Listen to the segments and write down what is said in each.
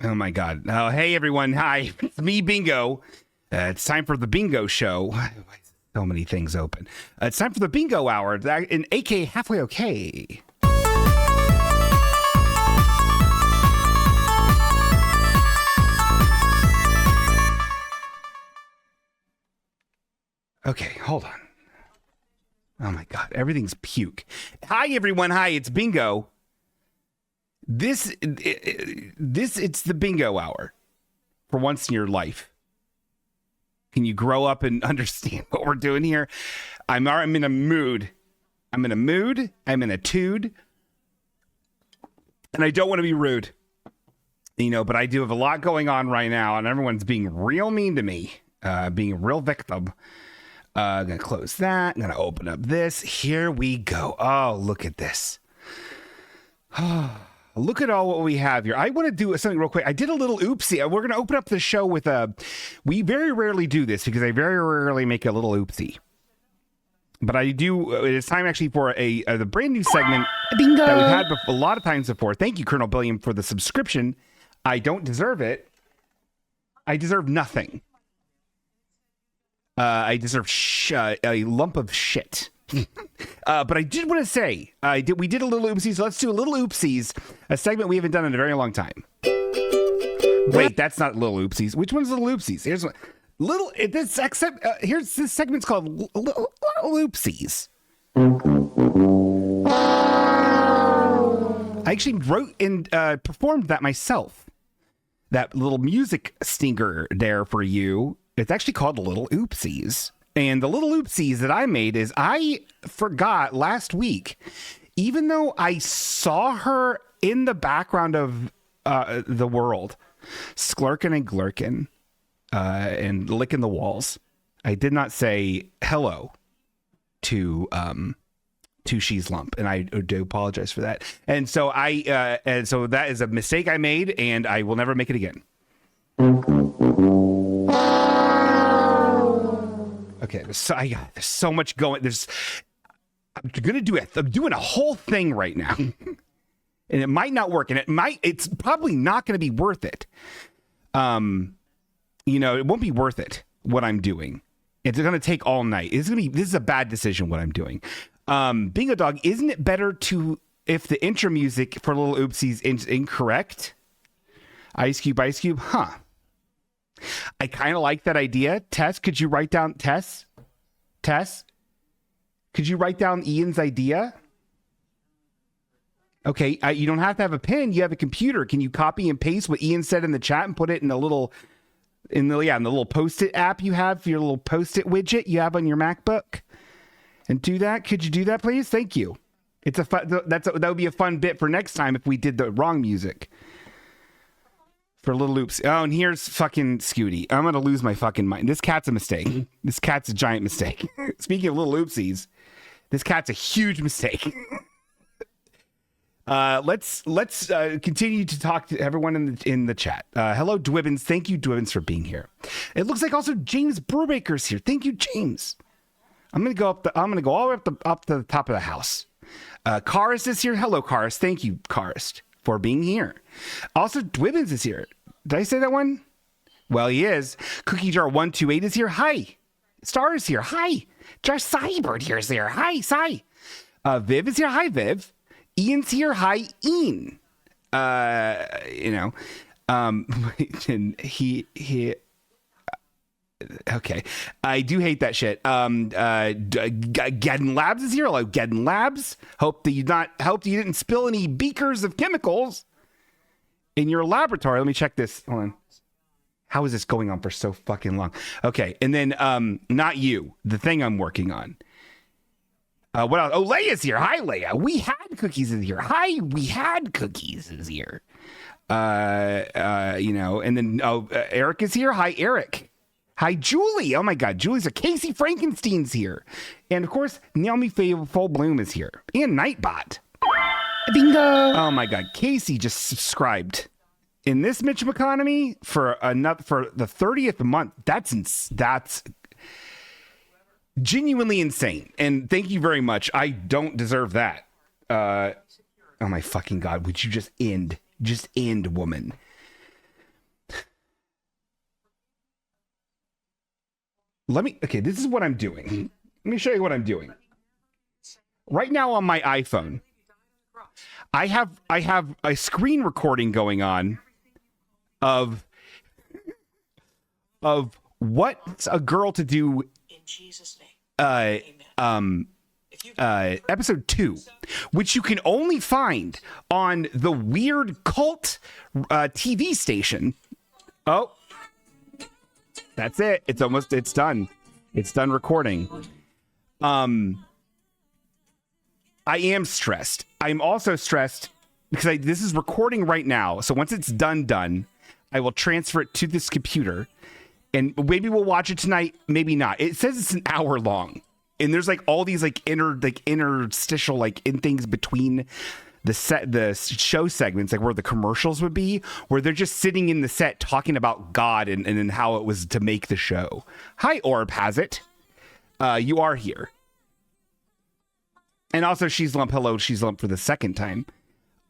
Oh my God. Oh, hey everyone. Hi, it's me, Bingo. It's time for the Bingo Show. Why is so many things open? It's time for the Bingo Hour, in aka Halfway Okay. Okay, hold on. Oh my God, everything's puke. Hi everyone. Hi, it's Bingo. It's the Bingo Hour for once in your life. Can you grow up and understand what we're doing here? I'm in a mood. I'm in a tude. And I don't want to be rude. But I do have a lot going on right now, and everyone's being real mean to me. Being a real victim. I'm going to close that. I'm going to open up this. Here we go. Oh, look at this. Look at all what we have here. I want to do something real quick. I did a little oopsie. We're going to open up the show with we very rarely do this because I very rarely make a little oopsie. But I do. It is time actually for the brand new segment Bingo. That we've had a lot of times before. Thank you, Colonel Billiam, for the subscription. I don't deserve it. I deserve nothing. I deserve a lump of shit. But I did want to say, we did a little oopsies. So let's do a little oopsies, a segment we haven't done in a very long time. Wait, that's not little oopsies. Which one's little oopsies? Here's one. Here's this segment's called little oopsies. I actually wrote and performed that myself. That little music stinger there for you. It's actually called Little Oopsies. And the little oopsies that I made is I forgot last week, even though I saw her in the background of the world, sklurking and glurking and licking the walls, I did not say hello to She's Lump, and I do apologize for that. And so so that is a mistake I made, and I will never make it again. Okay, there's so much going. I'm doing a whole thing right now, and it might not work, and it's probably not going to be worth it. It won't be worth it what I'm doing. It's going to take all night. This is a bad decision what I'm doing. Bingo Dog, isn't it better if the intro music for Little Oopsies is incorrect? Ice Cube, huh? I kind of like that idea. Tess, could you write down Tess? Could you write down Ian's idea? Okay, you don't have to have a pen. You have a computer. Can you copy and paste what Ian said in the chat and put it in the little Post-it app you have, your little Post-it widget you have on your MacBook? And do that. Could you do that, please? Thank you. That would be a fun bit for next time if we did the wrong music. For Little Oops. Oh, and here's fucking Scooty. I'm going to lose my fucking mind. This cat's a mistake. This cat's a giant mistake. Speaking of Little Oopsies, this cat's a huge mistake. Let's continue to talk to everyone in the chat. Hello, Dwibbins. Thank you, Dwibbins, for being here. It looks like also James Brubaker's here. Thank you, James. I'm going to go all the way up to the top of the house. Karis is here. Hello, Karis. Thank you, Karis, for being here. Also, Dwibbins is here. Did I say that one? Well, he is. Cookie Jar 128 is here. Hi. Star is here. Hi. Josh Cybird here is here. Hi, Cy. Viv is here. Hi, Viv. Ian's here. Hi, Ian. And he. Okay, I do hate that shit. Geddon Labs is here. Hello, Geddon Labs. Hope you didn't spill any beakers of chemicals in your laboratory. Let me check this. Hold on. How is this going on for so fucking long? Okay, and then not you. The thing I'm working on. What else? Oh, Leia's here. Hi, Leia. We had cookies is here. Hi, we had cookies is here. And then Eric is here. Hi, Eric. Hi, Julie. Oh my God, Julie's a Casey Frankenstein's here. And of course, Naomi Full Bloom is here. And Nightbot. Bingo. Oh my God, Casey just subscribed. In this Mitchum economy for the 30th month, that's genuinely insane. And thank you very much. I don't deserve that. Oh my fucking God, would you just end, woman? Okay, this is what I'm doing. Let me show you what I'm doing. Right now on my iPhone, I have a screen recording going on of what's a girl to do in Jesus' name. Episode 2, which you can only find on the weird cult TV station. Oh, that's it. It's done. It's done recording. I am stressed. I'm also stressed because this is recording right now. So once it's done, I will transfer it to this computer and maybe we'll watch it tonight. Maybe not. It says it's an hour long and there's like all these like interstitial like in things between the show segments, like where the commercials would be, where they're just sitting in the set talking about God and how it was to make the show. Hi, Orb has it. You are here. And also She's Lump. Hello, She's Lump for the second time.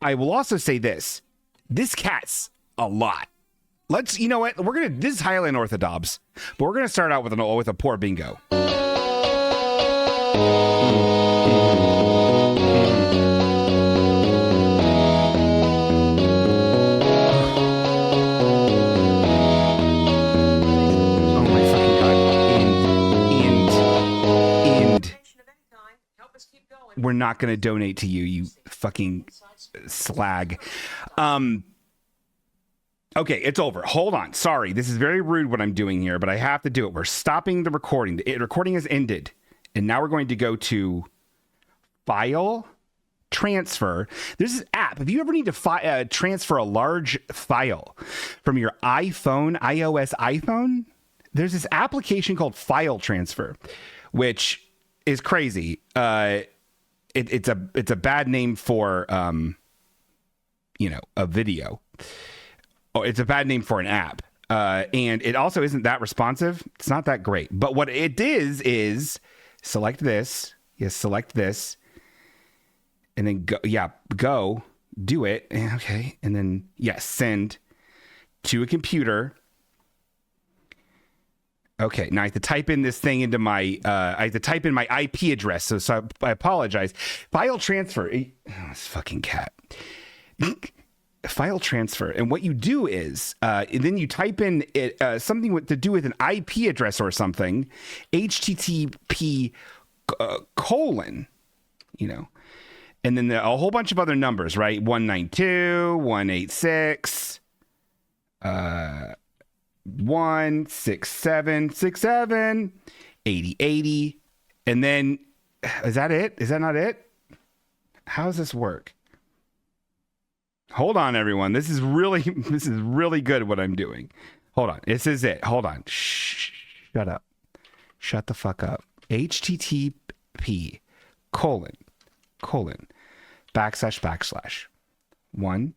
I will also say this. This cat's a lot. You know what? This is Highland Orthodox, but we're going to start out with a poor bingo. We're not going to donate to you, you fucking slag. Okay, it's over. Hold on. Sorry. This is very rude what I'm doing here, but I have to do it. We're stopping the recording. The recording has ended. And now we're going to go to file transfer. There's this app. If you ever need to transfer a large file from your iPhone, iOS iPhone, there's this application called File Transfer, which is crazy. It's a bad name for a video. Oh, it's a bad name for an app. And it also isn't that responsive. It's not that great. But what it is select this. Yes, select this. And then go do it. Okay. And then send to a computer. Okay, now I have to type in this thing into my, my IP address, so I apologize. File transfer, this fucking cat. File transfer, and what you do is, and then you type in something to do with an IP address or something, HTTP : and then a whole bunch of other numbers, right? 192.186, 16767 8080, and then is that it? Is that not it? How does this work? Hold on, everyone. This is really good what I'm doing. Hold on. This is it. Hold on. Shut up. Shut the fuck up. HTTP : / 1.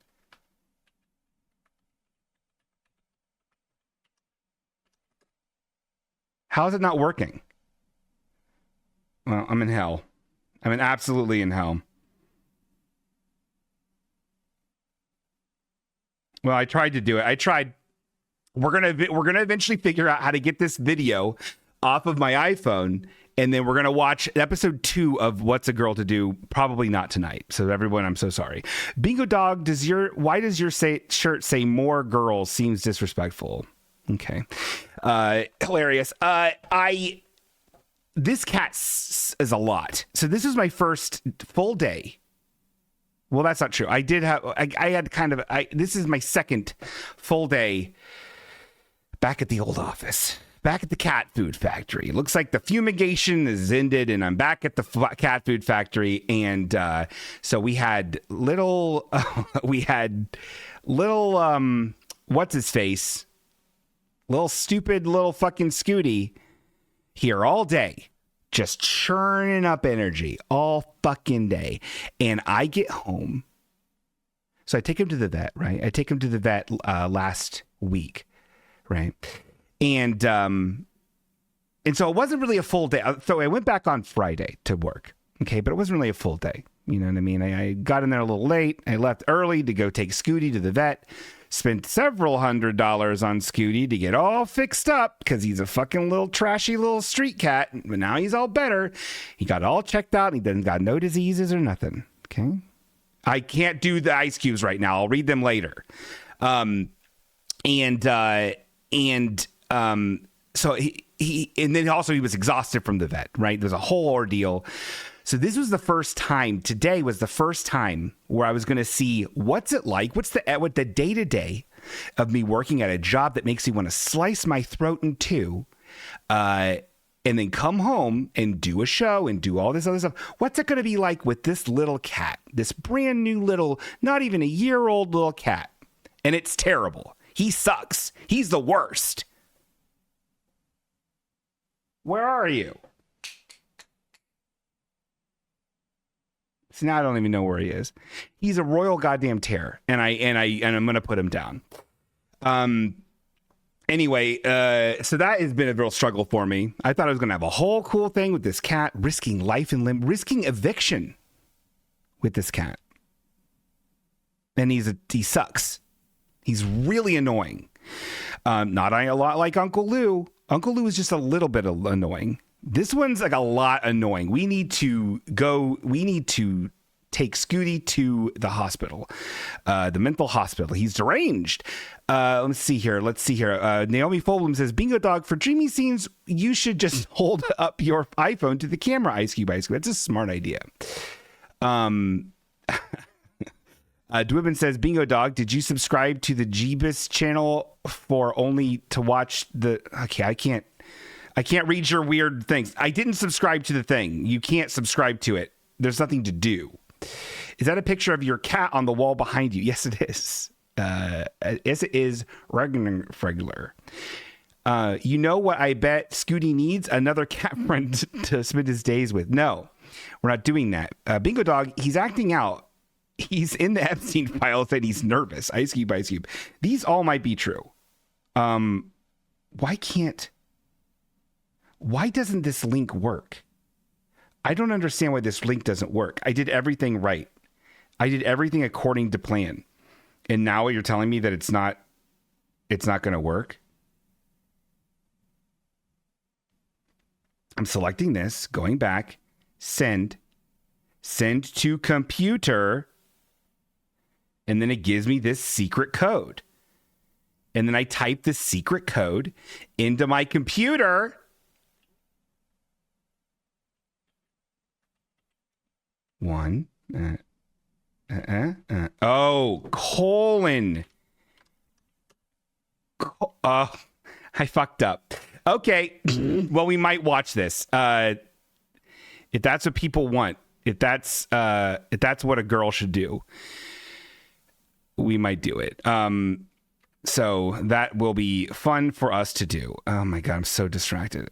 How is it not working? Well, I'm in hell. I'm absolutely in hell. Well, I tried to do it. We're gonna eventually figure out how to get this video off of my iPhone, and then we're gonna watch episode 2 of What's a Girl to Do. Probably not tonight. So everyone, I'm so sorry. Bingo Dog, why does your shirt say "more girls"? Seems disrespectful. Okay. Hilarious. This cat is a lot. So this is my first full day. Well, that's not true. I had this is my second full day back at the old office, back at the cat food factory. It looks like the fumigation is ended and I'm back at the cat food factory. And, so we had little, what's his face? Little stupid little fucking Scooty here all day, just churning up energy all fucking day. And I get home. So I take him to the vet, right? I take him to the vet last week, right? And so it wasn't really a full day. So I went back on Friday to work, okay? But it wasn't really a full day. You know what I mean? I got in there a little late. I left early to go take Scooty to the vet. Spent several $100s on Scooty to get all fixed up because he's a fucking little trashy little street cat. But now he's all better. He got all checked out. And he doesn't got no diseases or nothing. Okay. I can't do the ice cubes right now. I'll read them later. So he and then also he was exhausted from the vet, right? There's a whole ordeal. So this was the first time, today was the first time where I was going to see what's it like, what the day-to-day of me working at a job that makes me want to slice my throat in two, and then come home and do a show and do all this other stuff. What's it going to be like with this little cat, this brand new little, not even a year-old little cat? And it's terrible. He sucks. He's the worst. Where are you? So now I don't even know where he is. He's a royal goddamn terror, and I'm gonna put him down. Anyway, so that has been a real struggle for me. I thought I was gonna have a whole cool thing with this cat, risking life and limb, risking eviction with this cat, and he sucks. He's really annoying. Not a lot like Uncle Lou. Uncle Lou is just a little bit annoying. This one's like a lot annoying. We need to take Scooty to the hospital, the mental hospital. He's deranged. Let's see here. Naomi Foblum says, Bingo Dog, for dreamy scenes, you should just hold up your iPhone to the camera, Ice Cube. That's a smart idea. Dwibbin says, Bingo Dog, did you subscribe to the Jeebus channel for only to watch the... Okay, I can't read your weird things. I didn't subscribe to the thing. You can't subscribe to it. There's nothing to do. Is that a picture of your cat on the wall behind you? Yes, it is. Yes, it is. Regular. You know what I bet Scooty needs? Another cat friend to spend his days with. No, we're not doing that. Bingo Dog, he's acting out. He's in the Epstein files and he's nervous. Ice Cube. These all might be true. Why doesn't this link work? I don't understand why this link doesn't work. I did everything right. I did everything according to plan. And now you're telling me that it's not going to work? I'm selecting this, going back, send to computer, and then it gives me this secret code. And then I type the secret code into my computer. Colon. I fucked up. Okay. Well, we might watch this. If that's what people want, if that's what a girl should do, we might do it. So that will be fun for us to do. Oh my God, I'm so distracted.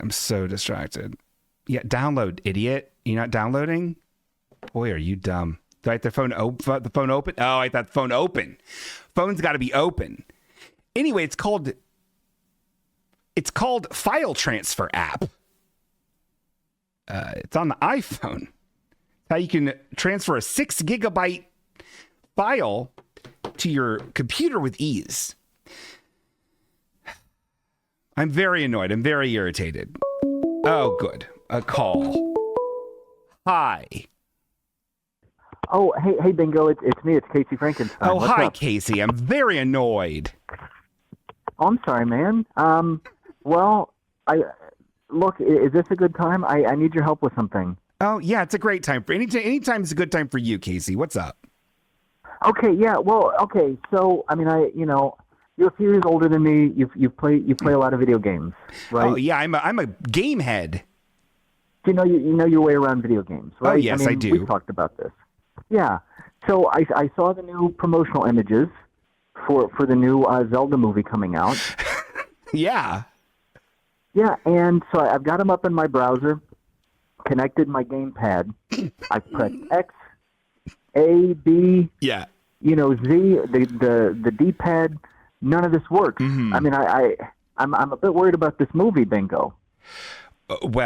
Yeah, download, idiot. You're not downloading? Boy, are you dumb. Do I have the phone open? Oh, I thought the phone open. Phone's got to be open. Anyway, it's called File Transfer app. It's on the iPhone. How you can transfer a 6 gigabyte file to your computer with ease. I'm very annoyed. I'm very irritated. Oh, good. A call. Hi. Oh, hey, Bingo. It's me. It's Casey Frankenstein. Oh, What's hi, up? Casey. I'm very annoyed. Oh, I'm sorry, man. Well, look. Is this a good time? I need your help with something. Oh, yeah. It's a great time for anytime is a good time for you, Casey. What's up? Okay. Yeah. Well. Okay. So, I mean, you're a few years older than me. You play a lot of video games, right? Oh, yeah. I'm a game head. You know your way around video games, right? Oh, yes, I do. We've talked about this. Yeah. So I saw the new promotional images for the new Zelda movie coming out. Yeah. Yeah, and so I've got them up in my browser, connected my gamepad. I press X, A, B, yeah, Z, the D-pad. None of this works. Mm-hmm. I mean, I'm a bit worried about this movie, Bingo. Here's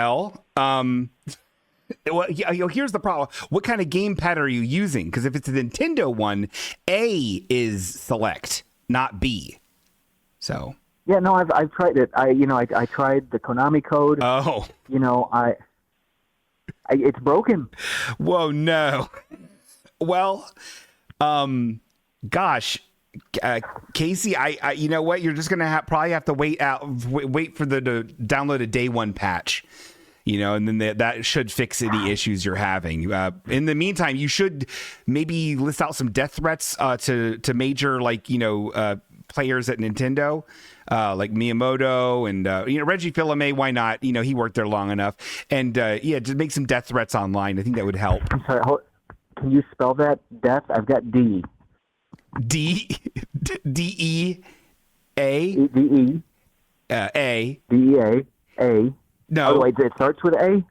the problem. What kind of gamepad are you using? Because if it's a Nintendo one, A is select. not B. So. Yeah, no, I've tried it. I tried the Konami code. Oh. It's broken. Whoa, no. Well, gosh, Casey, I you know what? You're just gonna probably have to wait for the to download a day one patch. And then that should fix any issues you're having. In the meantime, you should maybe list out some death threats to major players at Nintendo, like Miyamoto and Reggie Fils-Aimé. Why not? He worked there long enough, and just make some death threats online. I think that would help. I'm sorry. Can you spell that? Death? I've got D. D-E-A. D-E. A. D-E-A. A. No. Oh, wait, it starts with A?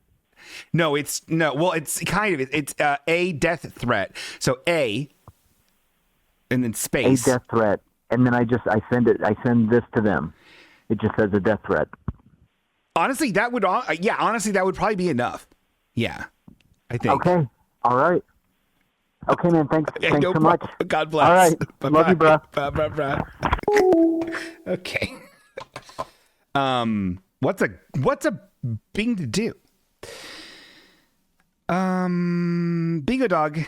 No, it's no. Well, it's kind of it's a death threat. So A, and then space. A death threat, and then I send it. I send this to them. It just says a death threat. Honestly, that would probably be enough. Yeah, I think. Okay. All right. Okay, man. Thanks so much. God bless. All right. Bye-bye. Love you, bro. Bye. Okay. What's a thing to do? Bingo Dog,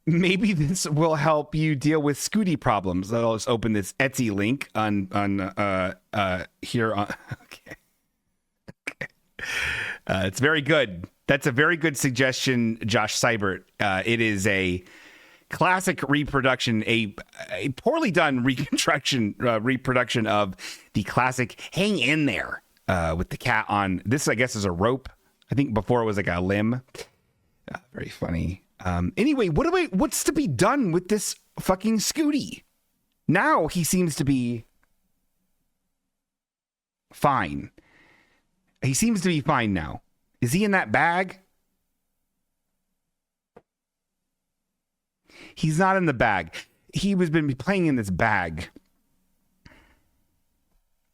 maybe this will help you deal with Scooty problems. I'll just open this Etsy link on here on. Okay. It's very good. That's a very good suggestion, Josh Seibert. It is a classic reproduction, a poorly done reproduction of the classic "Hang in There" with the cat on. This, I guess, is a rope. I think before it was like a limb. Very funny. Anyway, what's to be done with this fucking Scooty? Now he seems to be fine. He seems to be fine now. Is he in that bag? He's not in the bag. He was been playing in this bag.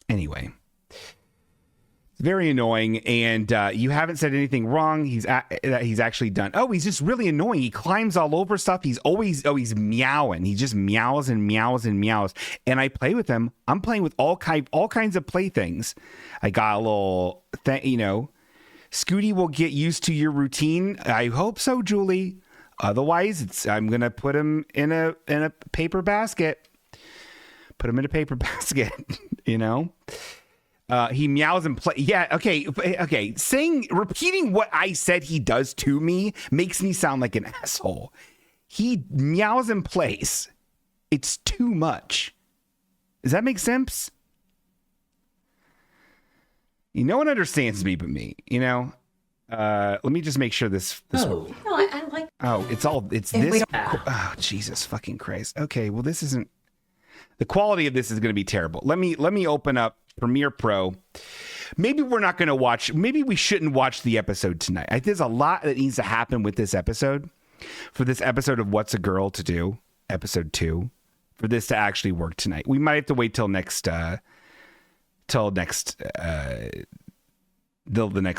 Anyway. It's very annoying, and you haven't said anything wrong. That he's actually done. Oh, he's just really annoying. He climbs all over stuff. He's meowing. He just meows and meows and meows. And I play with him. I'm playing with all kinds of playthings. I got a little Scooty will get used to your routine. I hope so, Julie. Otherwise, I'm gonna put him in a paper basket. Put him in a paper basket. He meows and play. Yeah, okay. Repeating what I said he does to me makes me sound like an asshole. He meows and plays. It's too much. Does that make sense? No one understands me but me. Let me just make sure this. No, I like. Oh, it's this. Oh, Jesus fucking Christ. Okay, well, this isn't. The quality of this is going to be terrible. Let me open up Premiere Pro. Maybe we're not going to watch. Maybe we shouldn't watch the episode tonight. There's a lot that needs to happen with this episode. For this episode of What's a Girl to Do, episode 2, for this to actually work tonight. We might have to wait till the next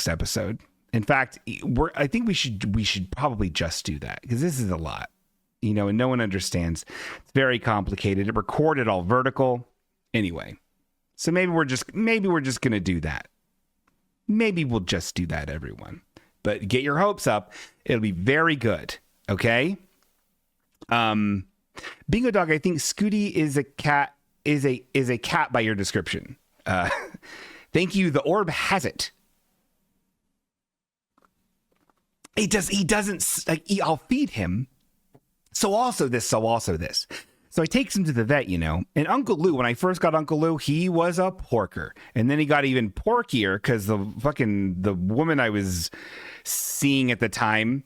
episode. In fact, I think we should probably just do that because this is a lot, and no one understands. It's very complicated. It recorded all vertical. Anyway, so maybe we're just gonna do that. Maybe we'll just do that, everyone. But get your hopes up. It'll be very good. Okay. Bingo Dog, I think Scooty is a cat. Is a cat by your description. Thank you. The orb has it. He doesn't like. I'll feed him. So also this. So I takes him to the vet, And Uncle Lou, when I first got Uncle Lou, he was a porker, and then he got even porkier because the woman I was seeing at the time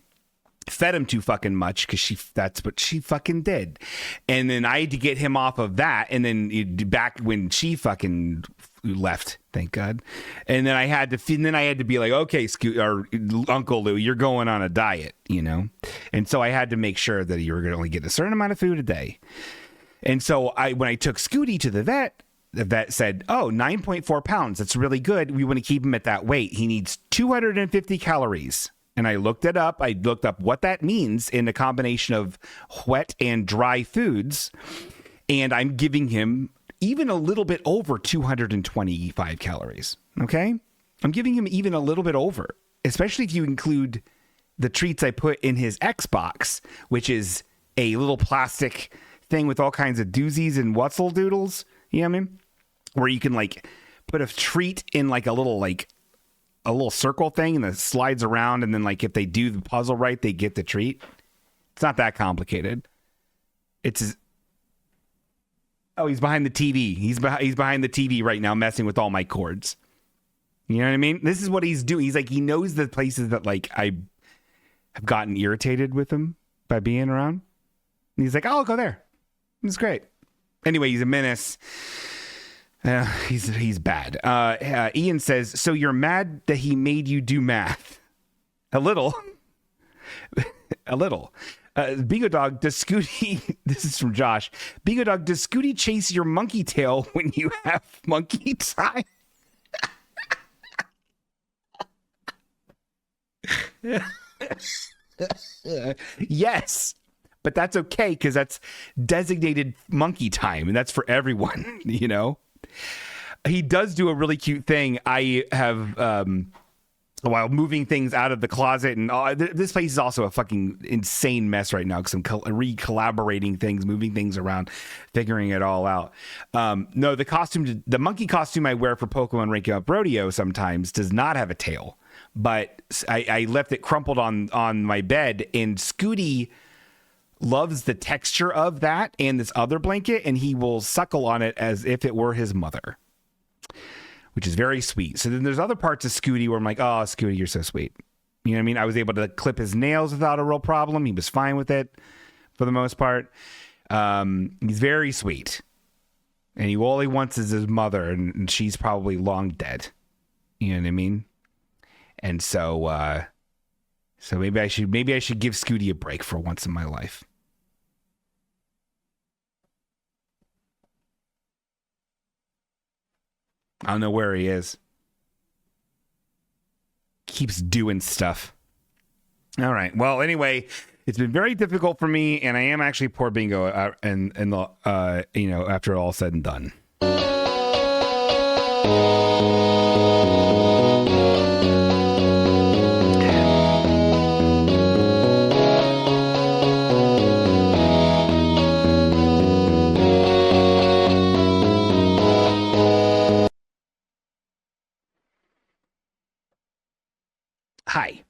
fed him too fucking much because that's what she fucking did, and then I had to get him off of that, and then back when she fucking left, thank God, and then I had to be like, okay, Uncle Lou, you're going on a diet, and so I had to make sure that you were going to only get a certain amount of food a day, and so when I took Scooty to the vet said, 9.4 pounds, that's really good. We want to keep him at that weight. He needs 250 calories. And I looked it up. I looked up what that means in a combination of wet and dry foods. And I'm giving him even a little bit over 225 calories. Okay? I'm giving him even a little bit over, especially if you include the treats I put in his Xbox, which is a little plastic thing with all kinds of doozies and whatzel doodles. You know what I mean? Where you can like put a treat in like a little circle thing and it slides around. And then like if they do the puzzle right, they get the treat. It's not that complicated. Oh, he's behind the TV. He's behind the TV right now messing with all my cords. You know what I mean? This is what he's doing. He's like, he knows the places that like I have gotten irritated with him by being around. And he's like, oh, I'll go there. It's great. Anyway, he's a menace. He's bad. Ian says, so you're mad that he made you do math? A little. A little. Bingo Dog, does Scooty, this is from Josh. Bingo Dog, does Scooty chase your monkey tail when you have monkey time? Yes, but that's okay because that's designated monkey time and that's for everyone, you know. He does do a really cute thing. I have while moving things out of the closet, and this place is also a fucking insane mess right now because I'm re-collaborating things, moving things around, figuring it all out. No, the monkey costume I wear for Pokemon Ranking Up Rodeo sometimes does not have a tail, but I left it crumpled on my bed, and Scooty loves the texture of that and this other blanket, and he will suckle on it as if it were his mother, which is very sweet. So then there's other parts of Scooty where I'm like, oh, Scooty, you're so sweet. You know what I mean? I was able to clip his nails without a real problem. He was fine with it for the most part. He's very sweet. And all he wants is his mother, and she's probably long dead. You know what I mean? And so maybe I should give Scooty a break for once in my life. I don't know where he is. Keeps doing stuff. All right. Well, anyway, it's been very difficult for me, and I am actually poor bingo. And after all said and done. Hi.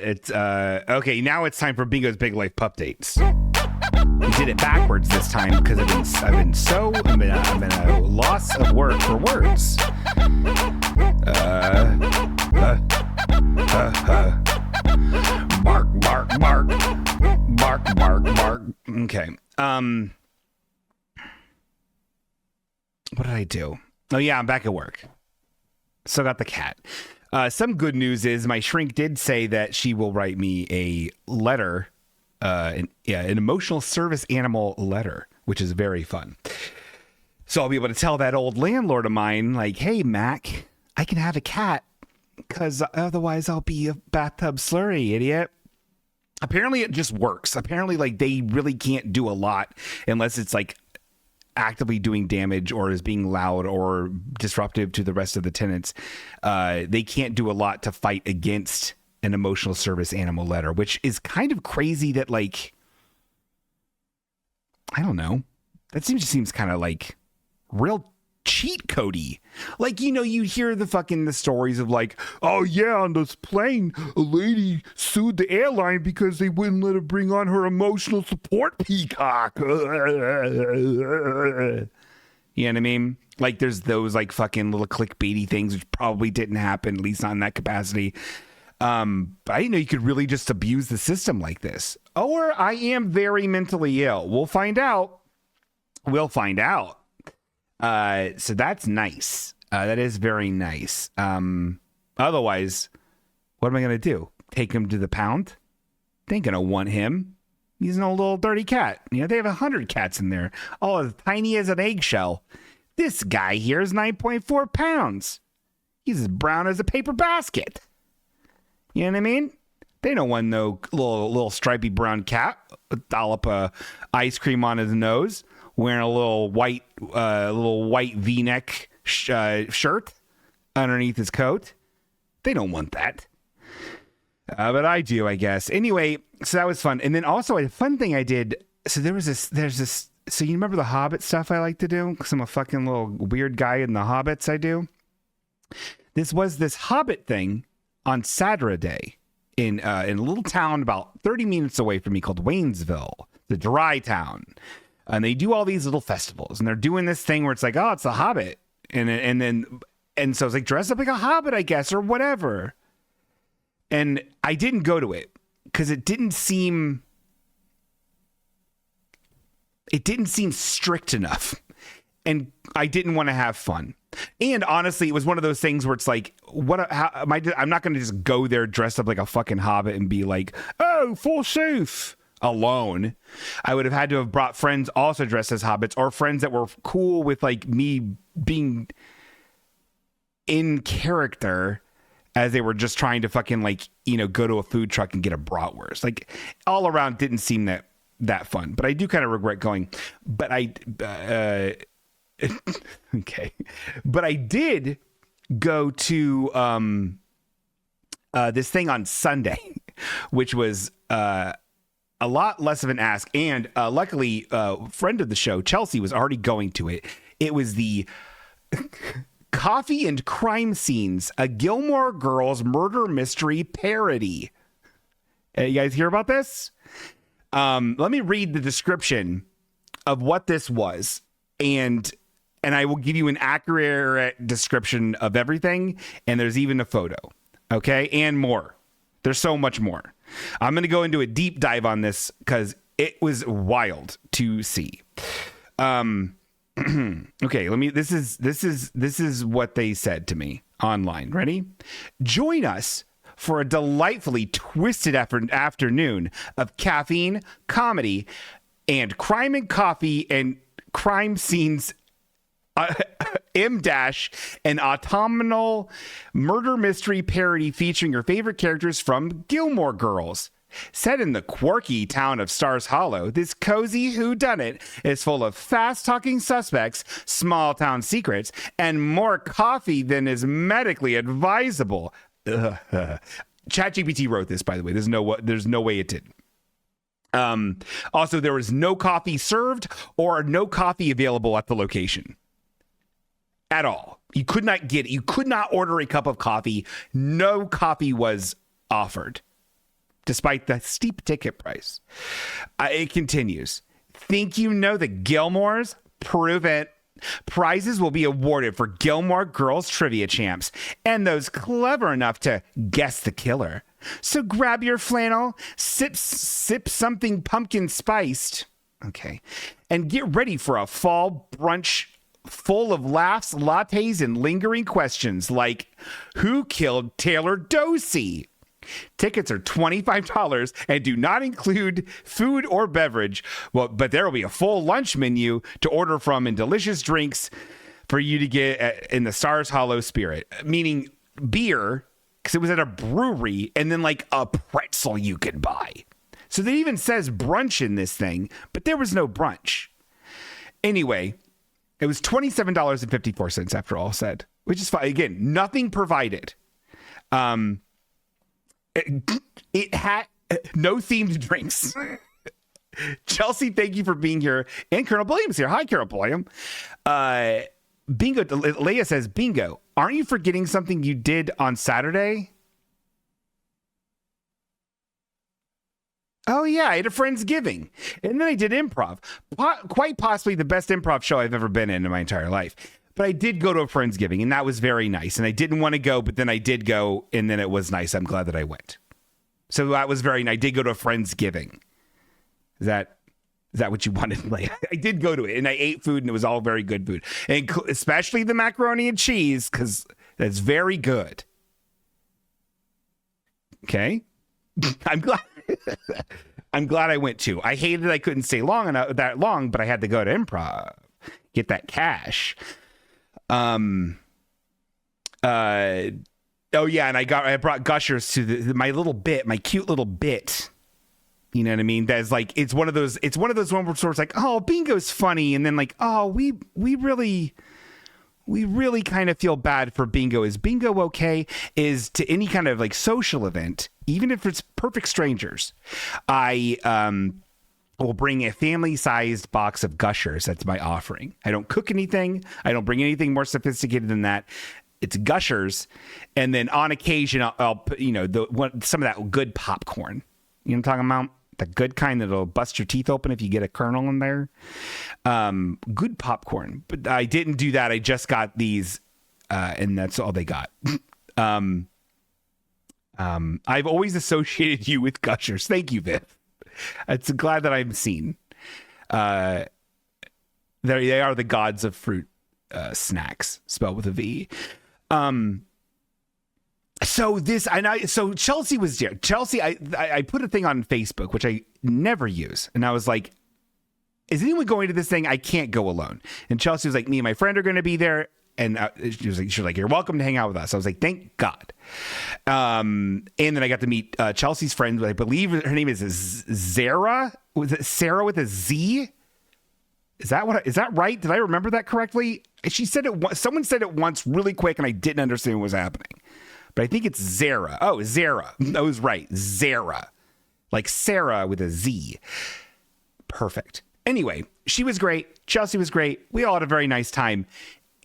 It's okay. Now it's time for Bingo's Big Life Updates. We did it backwards this time because I'm in a loss of word for words. Bark, bark, bark, bark, bark, bark. Okay. What did I do? Oh yeah, I'm back at work. Still got the cat. Some good news is my shrink did say that she will write me a letter, an emotional service animal letter, which is very fun. So I'll be able to tell that old landlord of mine, like, hey, Mac, I can have a cat because otherwise I'll be a bathtub slurry, idiot. Apparently it just works. Apparently, like, they really can't do a lot unless it's like actively doing damage or is being loud or disruptive to the rest of the tenants. They can't do a lot to fight against an emotional service animal letter, which is kind of crazy that, like, I don't know. That seems kind of like real cheat codey. Like, you know, you hear the stories of like, oh yeah, on this plane, a lady sued the airline because they wouldn't let her bring on her emotional support peacock. You know what I mean? Like, there's those like fucking little clickbaity things which probably didn't happen, at least not in that capacity. But I didn't know you could really just abuse the system like this. Or I am very mentally ill. We'll find out. So that's nice. That is very nice. Otherwise, what am I going to do? Take him to the pound? They ain't going to want him. He's an old little dirty cat. You know, they have 100 cats in there, all as tiny as an eggshell. This guy here is 9.4 pounds. He's as brown as a paper basket. You know what I mean? They don't want no little stripy brown cat with dollop of ice cream on his nose. wearing a little white V-neck shirt underneath his coat. They don't want that. But I do, I guess. Anyway, so that was fun. And then also a fun thing I did. So there's this. So you remember the Hobbit stuff I like to do? Because I'm a fucking little weird guy in the Hobbits I do. This was this Hobbit thing on Saturday in a little town about 30 minutes away from me called Waynesville, the dry town. And they do all these little festivals. And they're doing this thing where it's like, oh, it's the Hobbit. And so it's like, dress up like a Hobbit, I guess, or whatever. And I didn't go to it because it didn't seem strict enough. And I didn't want to have fun. And honestly, it was one of those things where it's like, I'm not going to just go there dressed up like a fucking Hobbit and be like, oh, forsooth, alone. I would have had to have brought friends also dressed as Hobbits, or friends that were cool with like me being in character, as they were just trying to fucking like, go to a food truck and get a bratwurst. Like all around didn't seem that fun, but I do kind of regret going. But okay. But I did go to this thing on Sunday, which was a lot less of an ask. And luckily, a friend of the show, Chelsea, was already going to it. It was the Coffee and Crime Scenes, a Gilmore Girls murder mystery parody. You guys hear about this? Let me read the description of what this was, and I will give you an accurate description of everything, and there's even a photo, okay, and more. There's so much more. I'm going to go into a deep dive on this because it was wild to see. Okay, this is what they said to me online. Ready? Join us for a delightfully twisted afternoon of caffeine, comedy, and crime and coffee and crime scenes. An autumnal murder mystery parody featuring your favorite characters from Gilmore Girls. Set in the quirky town of Stars Hollow, this cozy whodunit is full of fast-talking suspects, small-town secrets, and more coffee than is medically advisable. ChatGPT wrote this, by the way. There's no way it did. Also, there was no coffee served or no coffee available at the location. At all. You could not order a cup of coffee. No coffee was offered, despite the steep ticket price. It continues. Think you know the Gilmores? Prove it. Prizes will be awarded for Gilmore Girls trivia champs and those clever enough to guess the killer. So grab your flannel, sip something pumpkin spiced, okay, and get ready for a fall brunch full of laughs, lattes, and lingering questions like, who killed Taylor Dosey? Tickets are $25 and do not include food or beverage. Well, but there will be a full lunch menu to order from and delicious drinks for you to get in the Stars Hollow spirit, meaning beer, because it was at a brewery, and then like a pretzel you could buy. So it even says brunch in this thing, but there was no brunch. Anyway, it was $27.54 after all said, which is fine. Again, nothing provided. It had no themed drinks. Chelsea, thank you for being here. And Colonel Williams here. Hi, Colonel William. Bingo. Leia says, bingo. Aren't you forgetting something you did on Saturday? Oh, yeah. I had a Friendsgiving. And then I did improv. Quite possibly the best improv show I've ever been in my entire life. But I did go to a Friendsgiving, and that was very nice. And I didn't want to go, but then I did go, and then it was nice. I'm glad that I went. So that was very nice. I did go to a Friendsgiving. Is that what you wanted? Like, I did go to it, and I ate food, and it was all very good food. And especially the macaroni and cheese, because that's very good. Okay? I'm glad. I'm glad I went too. I hated I couldn't stay that long, but I had to go to improv, get that cash. Oh yeah, and I brought Gushers to my little bit, my cute little bit You know what I mean? That's like, it's one of those ones where it's like, oh, bingo's funny. And then like, oh, we really kind of feel bad for bingo. Is bingo okay? Is to any kind of like social event, even if it's perfect strangers, I will bring a family-sized box of Gushers. That's my offering. I don't cook anything. I don't bring anything more sophisticated than that. It's Gushers. And then on occasion, I'll put, some of that good popcorn. You know what I'm talking about? The good kind that'll bust your teeth open if you get a kernel in there. Good popcorn. But I didn't do that. I just got these, and that's all they got. I've always associated you with Gushers. Thank you, Viv. It's glad that I'm seen. They are the gods of fruit snacks, spelled with a V. So Chelsea was there. Chelsea, I put a thing on Facebook, which I never use. And I was like, is anyone going to this thing? I can't go alone. And Chelsea was like, me and my friend are going to be there. And she was like, you're welcome to hang out with us. I was like, thank God. And then I got to meet Chelsea's friend. I believe her name is Zara. Was it Sarah with a Z? Is that right? Did I remember that correctly? She said it. Someone said it once really quick, and I didn't understand what was happening. But I think it's Zara. Oh, Zara. I was right. Zara. Like Sarah with a Z. Perfect. Anyway, she was great. Chelsea was great. We all had a very nice time.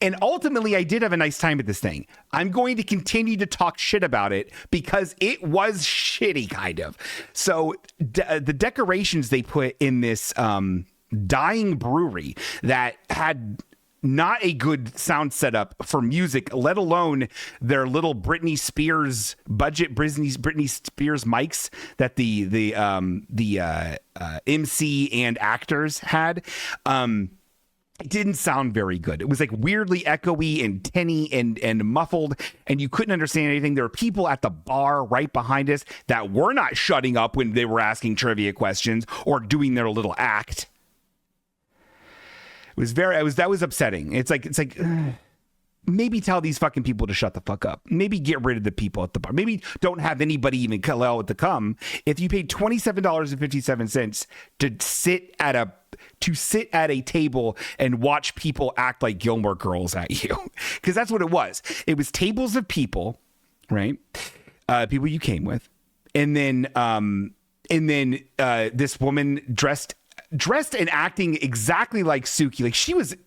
And ultimately, I did have a nice time at this thing. I'm going to continue to talk shit about it because it was shitty, kind of. So the decorations they put in this dying brewery that had not a good sound setup for music, let alone their little Britney Spears budget Britney Spears mics that the MC and actors had. It didn't sound very good. It was like weirdly echoey and tinny and muffled, and you couldn't understand anything. There were people at the bar right behind us that were not shutting up when they were asking trivia questions or doing their little act. That was upsetting. It's like maybe tell these fucking people to shut the fuck up. Maybe get rid of the people at the bar. Maybe don't have anybody even allow it to come. If you paid $27.57 to sit at a table and watch people act like Gilmore Girls at you, because that's what it was. It was tables of people, right? People you came with, and then this woman dressed and acting exactly like Suki. Like she was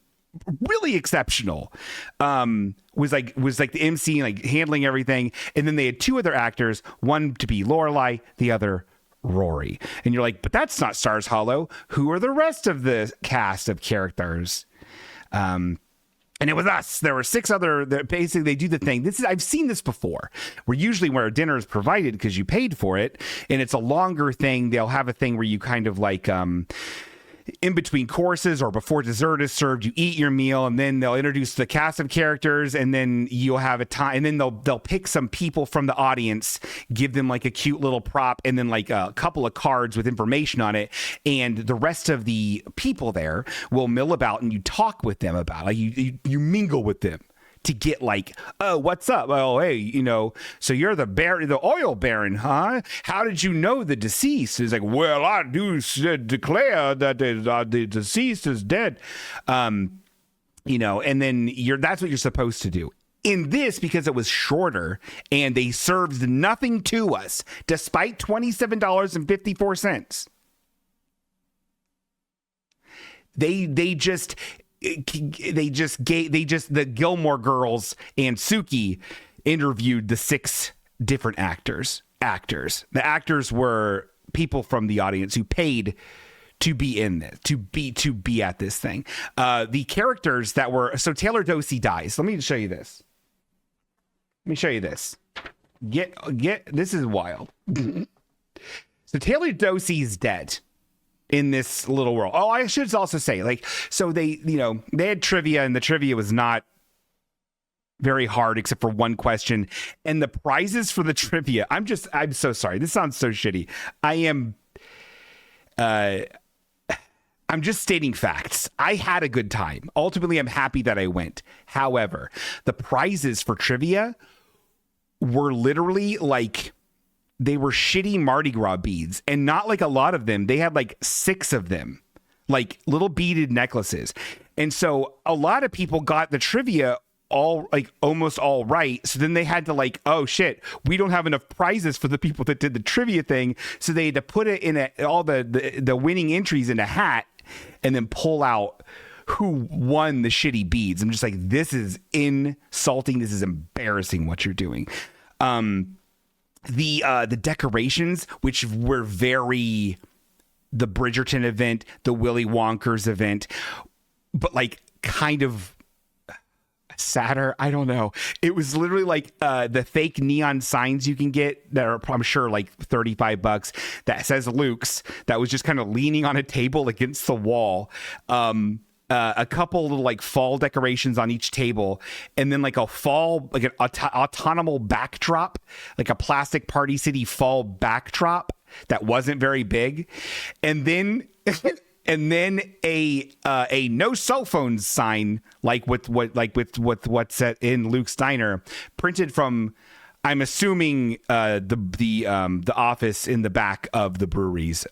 really exceptional. Was like the MC, like handling everything. And then they had two other actors, one to be Lorelai, the other Rory. And you're like, but that's not Stars Hollow. Who are the rest of the cast of characters? And it was us. There were six other. Basically, they do the thing. I've seen this before. Where usually where a dinner is provided because you paid for it, and it's a longer thing. They'll have a thing where you kind of like in between courses or before dessert is served, you eat your meal, and then they'll introduce the cast of characters, and then you'll have a time, and then they'll pick some people from the audience, give them like a cute little prop, and then like a couple of cards with information on it, and the rest of the people there will mill about, and you talk with them about, like you mingle with them to get like, oh, what's up? Oh, hey, so you're the oil baron, huh? How did you know the deceased? He's like, well, I do declare that the deceased is dead. And then that's what you're supposed to do. In this, because it was shorter and they served nothing to us, despite $27.54. The Gilmore Girls and Suki interviewed the six different actors. The actors were people from the audience who paid to be in this, to be at this thing. The characters that were, so Taylor Dosey dies. Let me show you this. Get this is wild. So Taylor Dosey's dead in this little world. Oh, I should also say, like, so they had trivia, and the trivia was not very hard except for one question. And the prizes for the trivia, I'm so sorry. This sounds so shitty. I'm just stating facts. I had a good time. Ultimately, I'm happy that I went. However, the prizes for trivia were literally like they were shitty Mardi Gras beads, and not like a lot of them. They had like 6 of them, like little beaded necklaces. And so a lot of people got the trivia almost all right. So then they had to like, oh shit, we don't have enough prizes for the people that did the trivia thing. So they had to put it in all the winning entries in a hat and then pull out who won the shitty beads. I'm just like, this is insulting. This is embarrassing what you're doing. The decorations, which were very the Bridgerton event, the Willy Wonkers event, but like kind of sadder. I don't know. It was literally like the fake neon signs you can get that are, I'm sure, like $35 that says Luke's, that was just kind of leaning on a table against the wall. A couple little like fall decorations on each table, and then like a fall, like an autonomous backdrop, like a plastic Party City fall backdrop that wasn't very big, and then a no cell phones sign, like with what's set in Luke's Diner, printed from, I'm assuming, the office in the back of the brewery's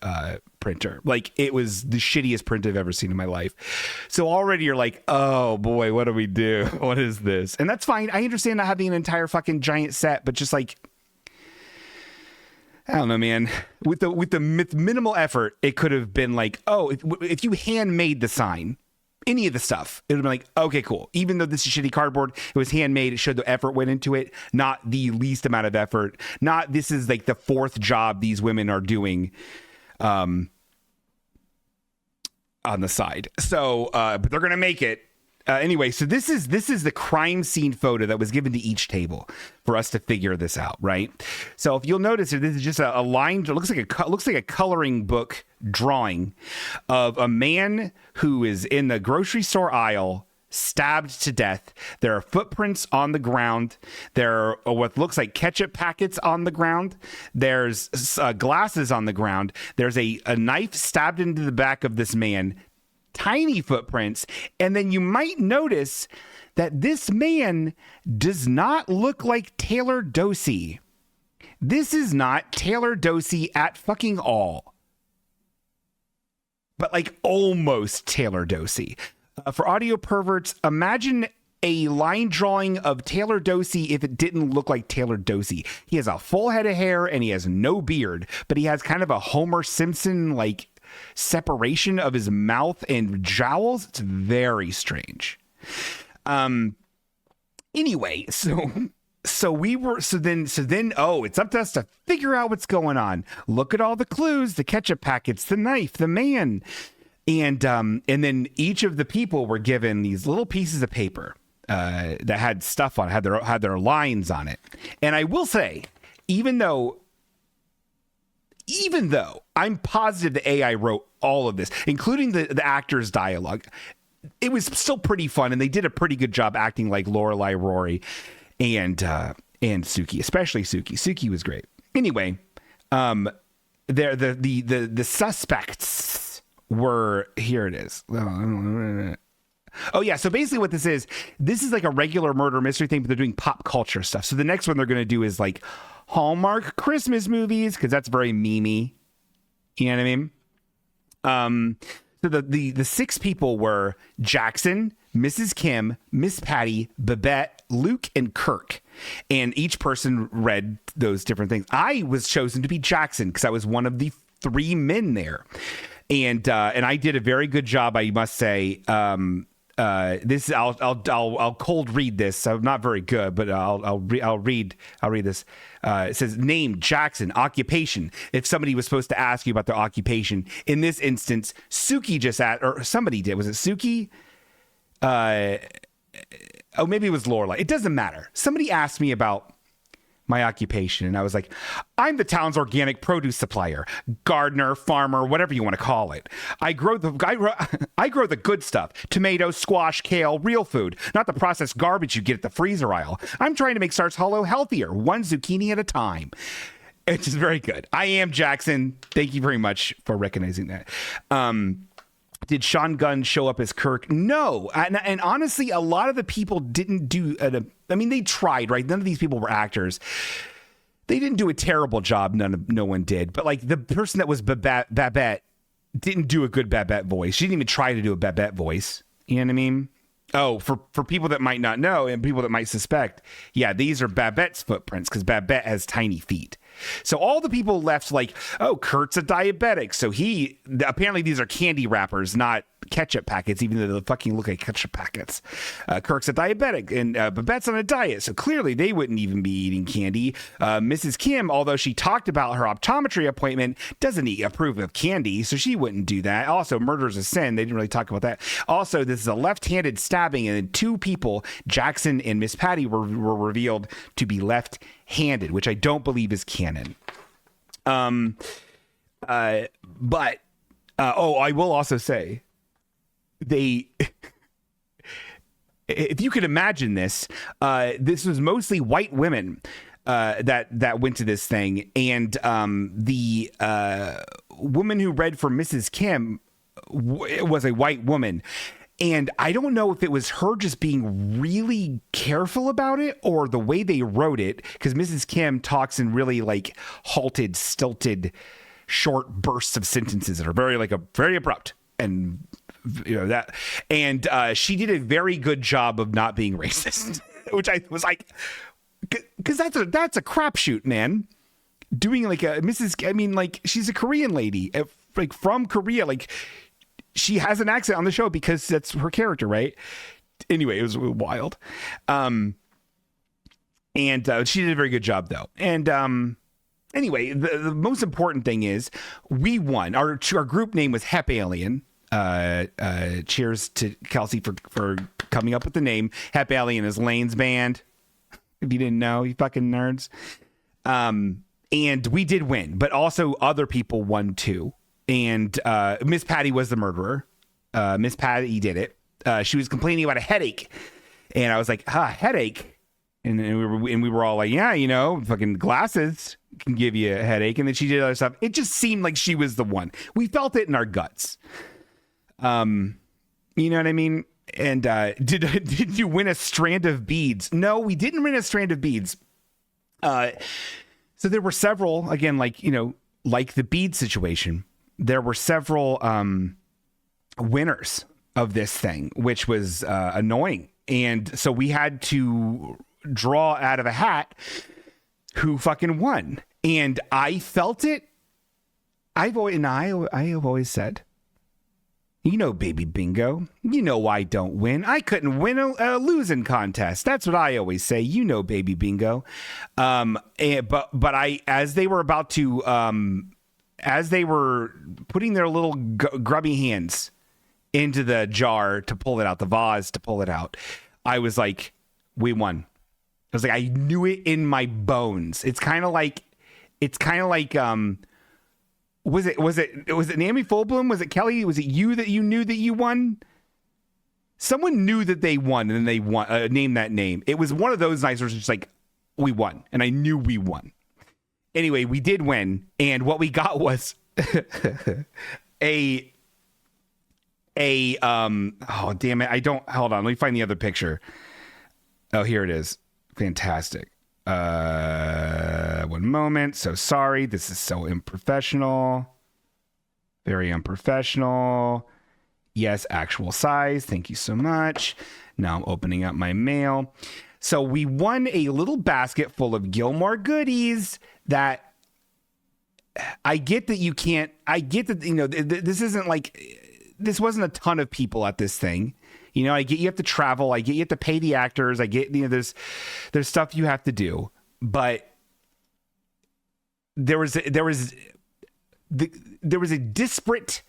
printer. Like, it was the shittiest print I've ever seen in my life. So already you're like, oh boy, what do we do? What is this? And that's fine. I understand not having an entire fucking giant set, but just like, I don't know, man. With the minimal effort, it could have been like, oh, if you handmade the sign, any of the stuff, it would have been like, okay, cool. Even though this is shitty cardboard, it was handmade. It showed the effort went into it, not the least amount of effort. Not this is like the 4th job these women are doing on the side. So, but they're going to make it. Anyway, so this is the crime scene photo that was given to each table for us to figure this out, right? So if you'll notice, this is just a line. It looks like a coloring book drawing of a man who is in the grocery store aisle, stabbed to death. There are footprints on the ground. There are what looks like ketchup packets on the ground. There's glasses on the ground. There's a knife stabbed into the back of this man. Tiny footprints. And then you might notice that this man does not look like Taylor Dosey. This is not Taylor Dosey at fucking all. But like almost Taylor Dosey. For audio perverts, imagine a line drawing of Taylor Dosey if it didn't look like Taylor Dosey. He has a full head of hair and he has no beard, but he has kind of a Homer Simpson like separation of his mouth and jowls. It's very strange. Anyway, so then it's up to us to figure out what's going on. Look at all the clues, the ketchup packets, the knife, the man. And then each of the people were given these little pieces of paper that had stuff on it, had their lines on it. And I will say, even though I'm positive the AI wrote all of this, including the actor's dialogue, it was still pretty fun, and they did a pretty good job acting like Lorelai, Rory, and Suki, especially Suki. Suki was great. Anyway, the suspects were, here it is. Oh yeah, so basically what this is like a regular murder mystery thing, but they're doing pop culture stuff. So the next one they're going to do is like Hallmark Christmas movies, because that's very memey. You know what I mean? So the 6 people were Jackson, Mrs. Kim, Miss Patty, Babette, Luke, and Kirk. And each person read those different things. I was chosen to be Jackson because I was one of the 3 men there. And I did a very good job, I must say. This I'll cold read this. I'm not very good, but I'll read this. It says name Jackson, occupation. If somebody was supposed to ask you about their occupation, in this instance, Suki just asked, or somebody did. Was it Suki? Oh, maybe it was Lorelai. It doesn't matter. Somebody asked me about my occupation, and I was like, I'm the town's organic produce supplier, gardener, farmer, whatever you want to call it. I grow the good stuff: tomatoes, squash, kale, real food, not the processed garbage you get at the freezer aisle. I'm trying to make Stars Hollow healthier, one zucchini at a time. It's just very good. I am Jackson. Thank you very much for recognizing that. Did Sean Gunn show up as Kirk? No. And honestly, a lot of the people didn't do... I mean, they tried, right? None of these people were actors. they didn't do a terrible job. No one did. But like the person that was Babette didn't do a good Babette voice. She didn't even try to do a Babette voice. You know what I mean? Oh, for people that might not know and people that might suspect, yeah, these are Babette's footprints because Babette has tiny feet. So all the people left like, oh, Kurt's a diabetic. So apparently these are candy wrappers, not ketchup packets, even though they fucking look like ketchup packets. Kirk's a diabetic and Babette's on a diet. So clearly they wouldn't even be eating candy. Mrs. Kim, although she talked about her optometry appointment, doesn't approve of candy. So she wouldn't do that. Also, murder is a sin. They didn't really talk about that. Also, this is a left-handed stabbing, and then two people, Jackson and Miss Patty, were revealed to be left-handed, which I don't believe is canon. I will also say, if you could imagine this was mostly white women that went to this thing, and the woman who read for Mrs. Kim was a white woman. And I don't know if it was her just being really careful about it or the way they wrote it, because Mrs. Kim talks in really like halted, stilted, short bursts of sentences that are very abrupt, and that. And she did a very good job of not being racist, which I was like, because that's a crapshoot, man. Doing like a Mrs. I mean, like she's a Korean lady, like from Korea, like. She has an accent on the show because that's her character, right? Anyway, it was wild. And she did a very good job, though. And anyway, the most important thing is we won. Our group name was Hep Alien. Cheers to Kelsey for coming up with the name. Hep Alien is Lane's band. If you didn't know, you fucking nerds. And we did win, but also other people won too. And Miss Patty was the murderer. Miss Patty did it. She was complaining about a headache, and I was like, headache. And we were all like, yeah, fucking glasses can give you a headache. And then she did other stuff. It just seemed like she was the one. We felt it in our guts. You know what I mean? And did you win a strand of beads? No, we didn't win a strand of beads. So there were several, again, like the bead situation. There were several winners of this thing, which was annoying. And so we had to draw out of a hat who fucking won. And I felt it. I have always said, baby bingo, I don't win. I couldn't win a losing contest. That's what I always say, baby bingo. But as they were about to, as they were putting their little grubby hands into the jar to pull it out, the vase to pull it out, I was like, we won. I was like, I knew it in my bones. It's kind of like, was it Naomi Fullblom? Was it Kelly? Was it you that you knew that you won? Someone knew that they won and then they won, named that name. It was one of those nights where it's just like, we won. And I knew we won. Anyway, we did win, and what we got was oh damn it, hold on, let me find the other picture. Oh, here it is. Fantastic. One moment. So sorry, this is so unprofessional. Very unprofessional. Yes, actual size. Thank you so much. Now I'm opening up my mail. So we won a little basket full of Gilmore goodies that I get that you can't, I get that, this isn't like, this wasn't a ton of people at this thing. I get you have to travel. I get you have to pay the actors. I get, there's stuff you have to do, but there was a disparate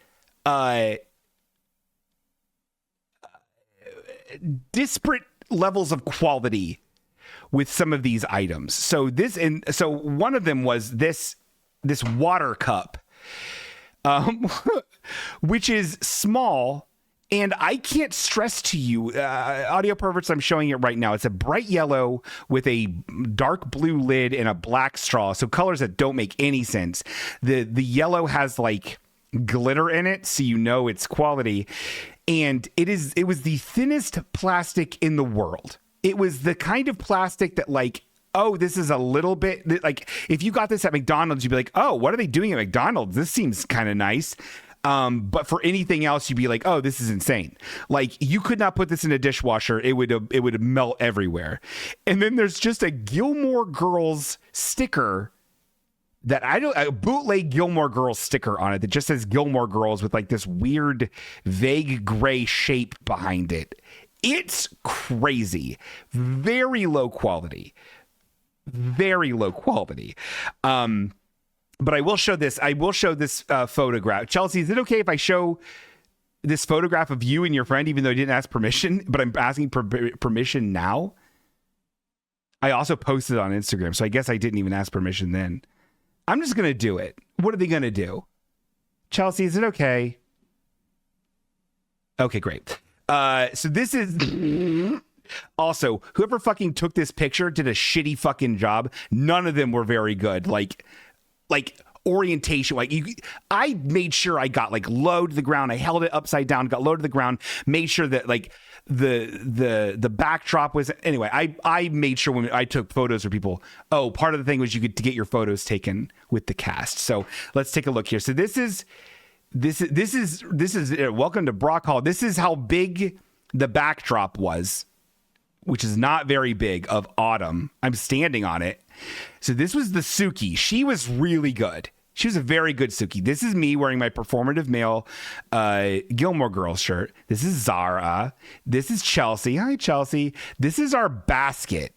levels of quality with some of these items. So one of them was this water cup, which is small. And I can't stress to you, audio perverts, I'm showing it right now. It's a bright yellow with a dark blue lid and a black straw. So colors that don't make any sense. The yellow has like glitter in it, so it's quality. And it was the thinnest plastic in the world. It was the kind of plastic that like oh, this is a little bit like if you got this at McDonald's, you'd be like, oh, what are they doing at McDonald's? This seems kind of nice. But for anything else, you'd be like, oh, this is insane. Like you could not put this in a dishwasher. It would melt everywhere. And then there's just a Gilmore Girls sticker that a bootleg Gilmore Girls sticker on it that just says Gilmore Girls with like this weird vague gray shape behind it. It's crazy. Very low quality. Very low quality. But I will show this. I will show this photograph. Chelsea, is it okay if I show this photograph of you and your friend, even though I didn't ask permission, but I'm asking permission now? I also posted it on Instagram, so I guess I didn't even ask permission then. I'm just going to do it. What are they going to do? Chelsea, is it okay? Okay, great. So this is... Also, whoever fucking took this picture did a shitty fucking job. None of them were very good. Like orientation, I made sure I got like low to the ground. I held it upside down, got low to the ground, made sure that like the backdrop was, anyway, I made sure when I took photos for people, part of the thing was you could to get your photos taken with the cast. So let's take a look here. So this is welcome to Brock Hall. This is how big the backdrop was, which is not very big, of Autumn. I'm standing on it. So this was the Suki. She was really good. She was a very good Suki. This is me wearing my performative male Gilmore Girls shirt. This is Zara. This is Chelsea. Hi, Chelsea. This is our basket.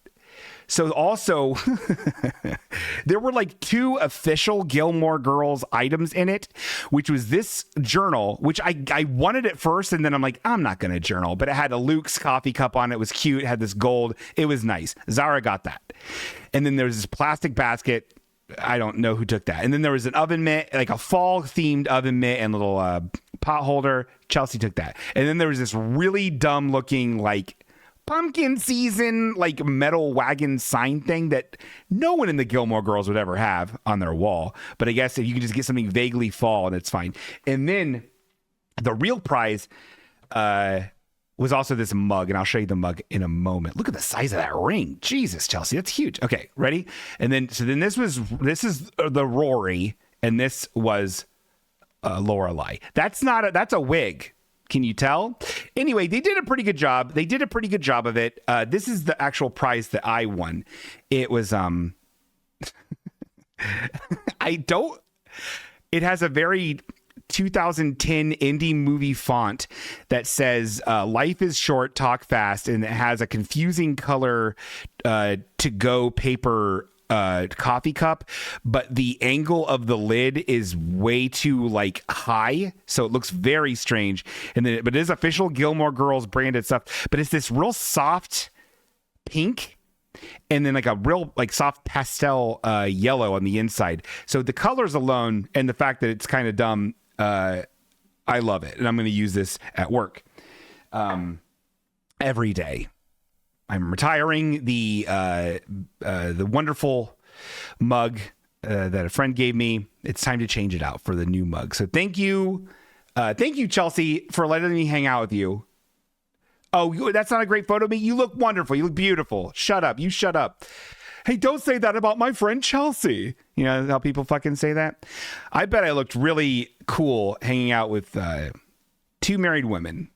So also, there were like 2 official Gilmore Girls items in it, which was this journal, which I wanted at first, and then I'm like, I'm not going to journal. But it had a Luke's coffee cup on it. It was cute. It had this gold. It was nice. Zara got that. And then there was this plastic basket. I don't know who took that. And then there was an oven mitt, like a fall-themed oven mitt and little pot holder. Chelsea took that. And then there was this really dumb-looking, like, pumpkin season, like metal wagon sign thing that no one in the Gilmore Girls would ever have on their wall. But I guess if you can just get something vaguely fall, and it's fine. And then the real prize was also this mug, and I'll show you the mug in a moment. Look at the size of that ring. Jesus, Chelsea, that's huge. Okay, ready? And then this is the Rory, and this was Lorelai. That's a wig. Can you tell? Anyway, they did a pretty good job. They did a pretty good job of it. This is the actual prize that I won. It was it has a very 2010 indie movie font that says life is short, talk fast, and it has a confusing color to go paper coffee cup, but the angle of the lid is way too like high, so it looks very strange. And then, but it is official Gilmore Girls branded stuff, but it's this real soft pink and then like a real like soft pastel yellow on the inside. So the colors alone and the fact that it's kind of dumb, I love it, and I'm going to use this at work every day. I'm retiring the wonderful mug that a friend gave me. It's time to change it out for the new mug. So thank you, Chelsea, for letting me hang out with you. Oh, that's not a great photo of me. You look wonderful. You look beautiful. Shut up. You shut up. Hey, don't say that about my friend Chelsea. You know how people fucking say that? I bet I looked really cool hanging out with 2 married women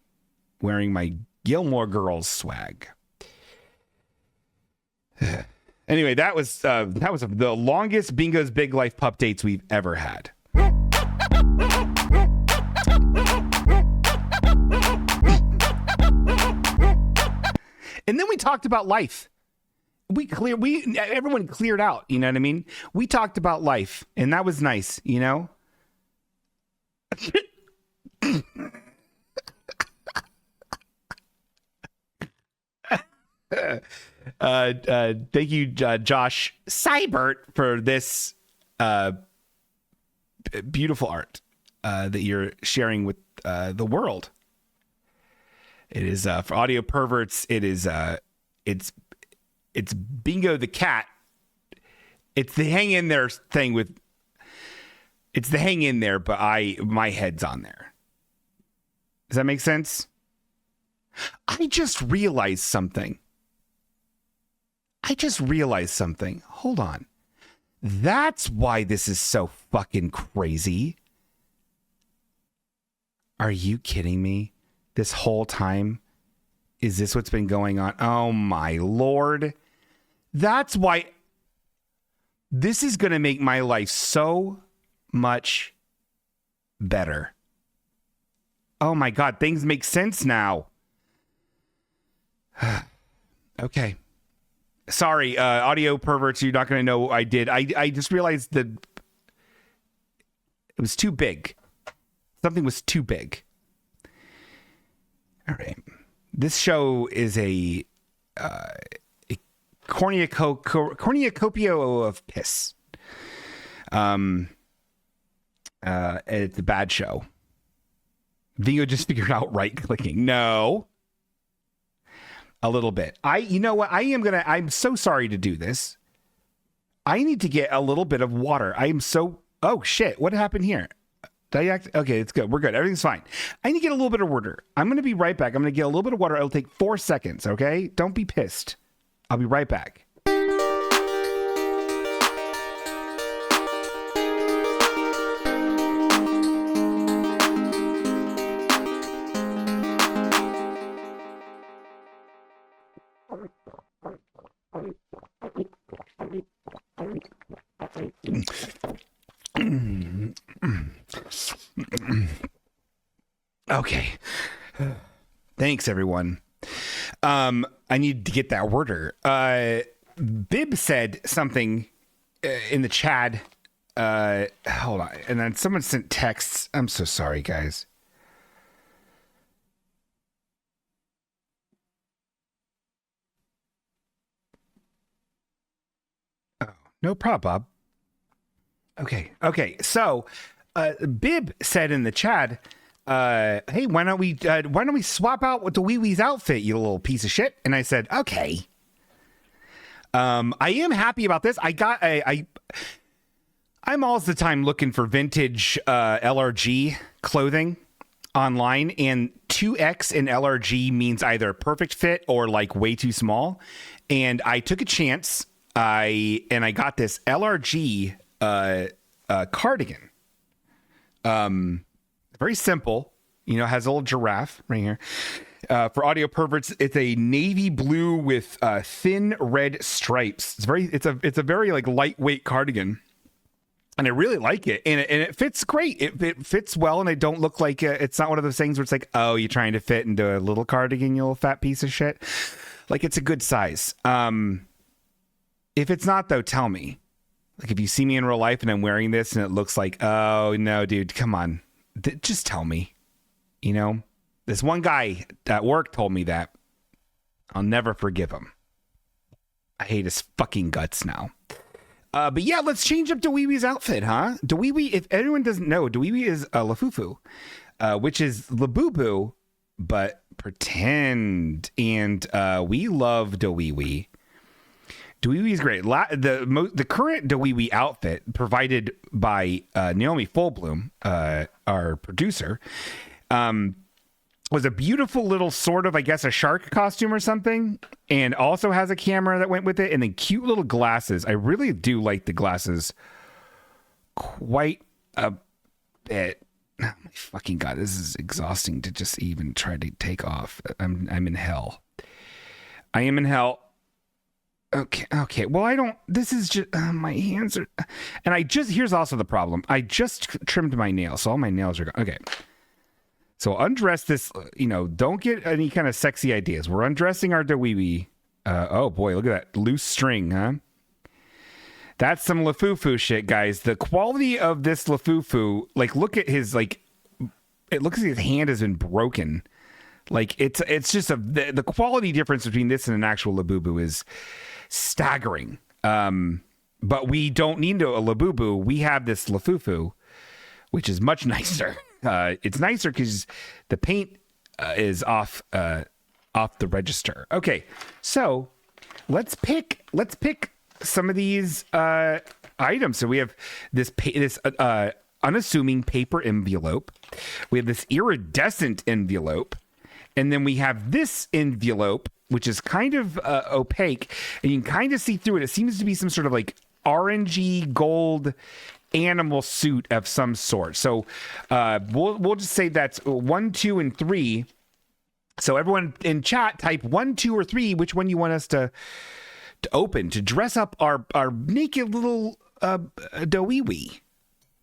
wearing my Gilmore Girls swag. Anyway, that was the longest Bingo's Big Life pup dates we've ever had. And then we talked about life. Everyone cleared out, you know what I mean? We talked about life, and that was nice, you know? Thank you, Josh Seibert, for this beautiful art that you're sharing with the world. It is for audio perverts. It is it's Bingo the cat. It's the hang in there thing with. It's the hang in there, but my head's on there. Does that make sense? I just realized something. I just realized something. Hold on. That's why this is so fucking crazy. Are you kidding me? This whole time? Is this what's been going on? Oh my Lord. That's why this is going to make my life so much better. Oh my God, things make sense now. Okay. Sorry, audio perverts, you're not going to know what I did. I just realized that it was too big. Something was too big. All right. This show is a cornucopia of piss. It's a bad show. Vio just figured out right-clicking. No. A little bit. You know what? I'm so sorry to do this. I need to get a little bit of water. Oh shit. What happened here? Okay, it's good. We're good. Everything's fine. I need to get a little bit of water. I'm going to be right back. I'm going to get a little bit of water. It'll take 4 seconds. Okay. Don't be pissed. I'll be right back. Okay. Thanks, everyone. I need to get that order. Bib said something in the chat. Hold on. And then someone sent texts. I'm so sorry, guys. Oh, no problem, Bob. Okay. So, Bib said in the chat, hey, why don't we swap out with the Wiwi's outfit, you little piece of shit? And I said, okay. I am happy about this. I'm all the time looking for vintage LRG clothing online, and 2X in LRG means either perfect fit or like way too small. And I took a chance. I got this LRG cardigan. Very simple, has a little giraffe right here. For audio perverts, it's a navy blue with thin red stripes. It's a very like lightweight cardigan, and I really like it. And it fits great. It fits well, and I don't look like it's not one of those things where it's like, oh, you're trying to fit into a little cardigan, you little fat piece of shit. Like, it's a good size. If it's not, though, tell me. Like, if you see me in real life and I'm wearing this and it looks like, oh, no, dude, come on. Just tell me. This one guy at work told me that. I'll never forgive him. I hate his fucking guts now. But yeah, let's change up Wiwi's outfit, huh? Wiwi, if anyone doesn't know, Wiwi is a Lafufu, which is Labubu, but pretend. And we love Wiwi. Wiwi is great. The current Wiwi outfit provided by Naomi Fullbloom, our producer, was a beautiful little sort of, I guess, a shark costume or something, and also has a camera that went with it, and then cute little glasses. I really do like the glasses quite a bit. Oh my fucking God, this is exhausting to just even try to take off. I'm in hell. I am in hell. Okay. Well, this is just, my hands are, and here's also the problem. I just trimmed my nails, so all my nails are gone. Okay. So undress this, don't get any kind of sexy ideas. We're undressing our Wiwi. Oh boy, look at that loose string, huh? That's some Lafufu shit, guys. The quality of this Lafufu, like, look at his, like, it looks like his hand has been broken. Like, it's just the quality difference between this and an actual Labubu is staggering. But we don't need a Labubu. We have this Lafufu, which is much nicer. It's nicer because the paint is off the register. Okay, so let's pick some of these items. So we have this unassuming paper envelope. We have this iridescent envelope, and then we have this envelope which is kind of opaque, and you can kind of see through it. It seems to be some sort of like orangey gold animal suit of some sort. So we'll just say that's 1, 2, and 3. So everyone in chat, type 1, 2, or 3. Which one you want us to open to dress up our naked little Wiwi?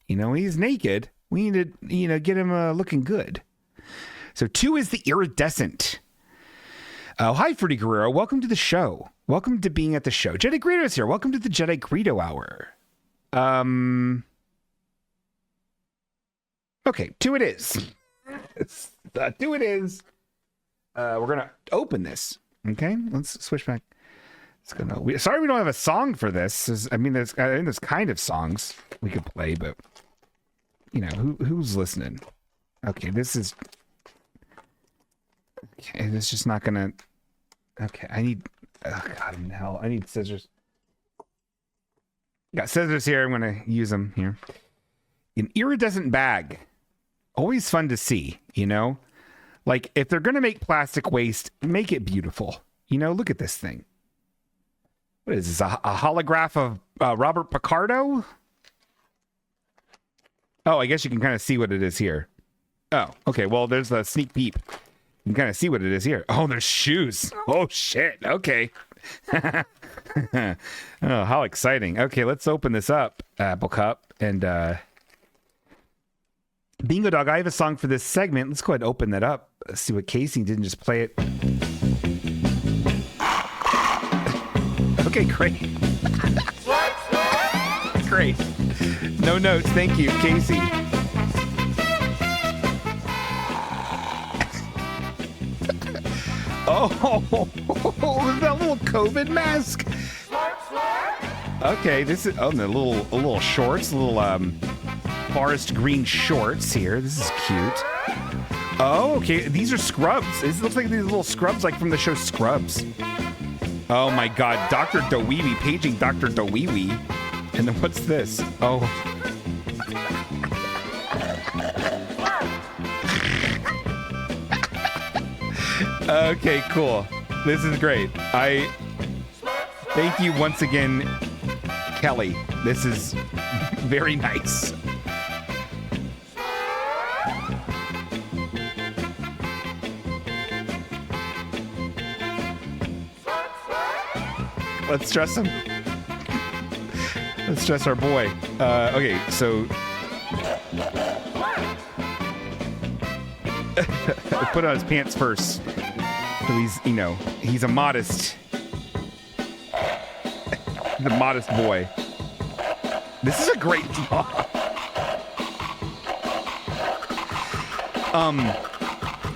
You know, he's naked. We need to get him looking good. So 2 is the iridescent. Oh, hi, Fruity Guerrero. Welcome to the show. Welcome to being at the show. Jedi Greedo's here. Welcome to the Jedi Greedo Hour. Okay, 2 it is. 2 it is. We're gonna open this. Okay, let's switch back. Sorry we don't have a song for this. I think there's kind of songs we could play, but you know who's listening. Okay, this is. Okay, it's just not gonna. Okay, I need. Oh God in hell! I need scissors. Got scissors here. I'm gonna use them here. An iridescent bag. Always fun to see. You know, like if they're gonna make plastic waste, make it beautiful. You know, look at this thing. What is this? A holograph of Robert Picardo? Oh, I guess you can kind of see what it is here. Oh, okay. Well, there's a sneak peek. You can kind of see what it is here. Oh, there's shoes. Oh, shit. Okay. Oh, how exciting. Okay, let's open this up, Apple Cup. And Bingo Dog, I have a song for this segment. Let's go ahead and open that up. Let's see what Casey didn't just play it. Okay, great. Great. No notes. Thank you, Casey. Oh, that little COVID mask. Okay, this is the little shorts, little forest green shorts here. This is cute. Oh, okay. These are scrubs. It looks like these little scrubs, like from the show Scrubs. Oh my God, Dr. Dowiwi, paging Dr. Dowiwi. And then what's this? Oh. Okay, cool. This is great. I thank you once again, Kelly. This is very nice. Let's dress him. Let's dress our boy. Okay, so put on his pants first. So he's a modest, the modest boy. This is a great song.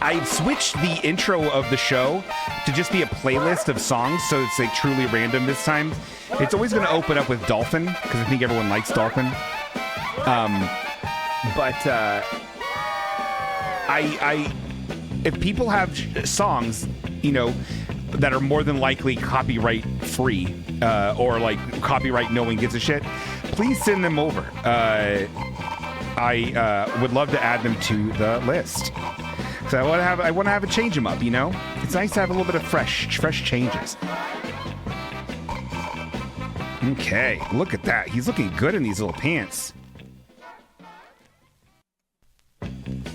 I switched the intro of the show to just be a playlist of songs, so it's like truly random this time. It's always going to open up with Dolphin, because I think everyone likes Dolphin. If people have songs, that are more than likely copyright free, or like copyright no one gives a shit, please send them over. I would love to add them to the list. So I want to have a change them up, It's nice to have a little bit of fresh changes. Okay, look at that. He's looking good in these little pants.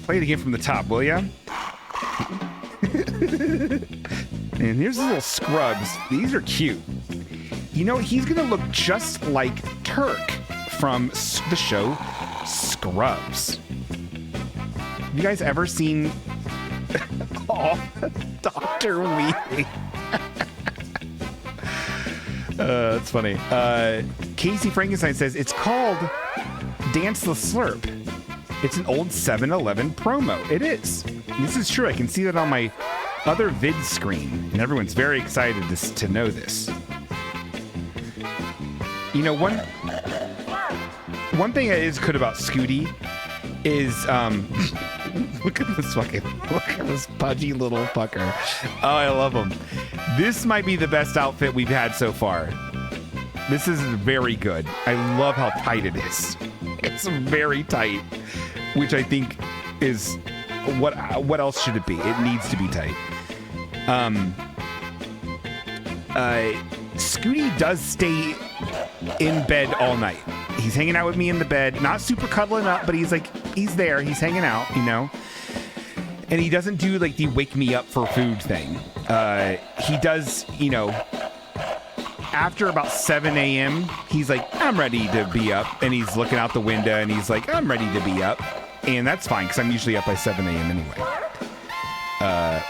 Play it again from the top, will ya? And here's the little scrubs. These are cute. He's going to look just like Turk from the show Scrubs. Have you guys ever seen... Oh, Dr. Wiwi. That's funny. Casey Frankenstein says, it's called Dance the Slurp. It's an old 7-Eleven promo. It is. This is true. I can see that on my other vid screen, and everyone's very excited to know this. One thing that is good about Scooty is look at this pudgy little fucker. Oh, I love him. This might be the best outfit we've had so far. This is very good. I love how tight it is. It's very tight, which I think is what else should it be? It needs to be tight. Scooty does stay in bed all night. He's hanging out with me in the bed, not super cuddling up, but he's there. He's hanging out, you know. And he doesn't do like the wake me up for food thing. He does, you know, after about 7 a.m., he's like, I'm ready to be up. And he's looking out the window and he's like, I'm ready to be up. And that's fine because I'm usually up by 7 a.m. anyway.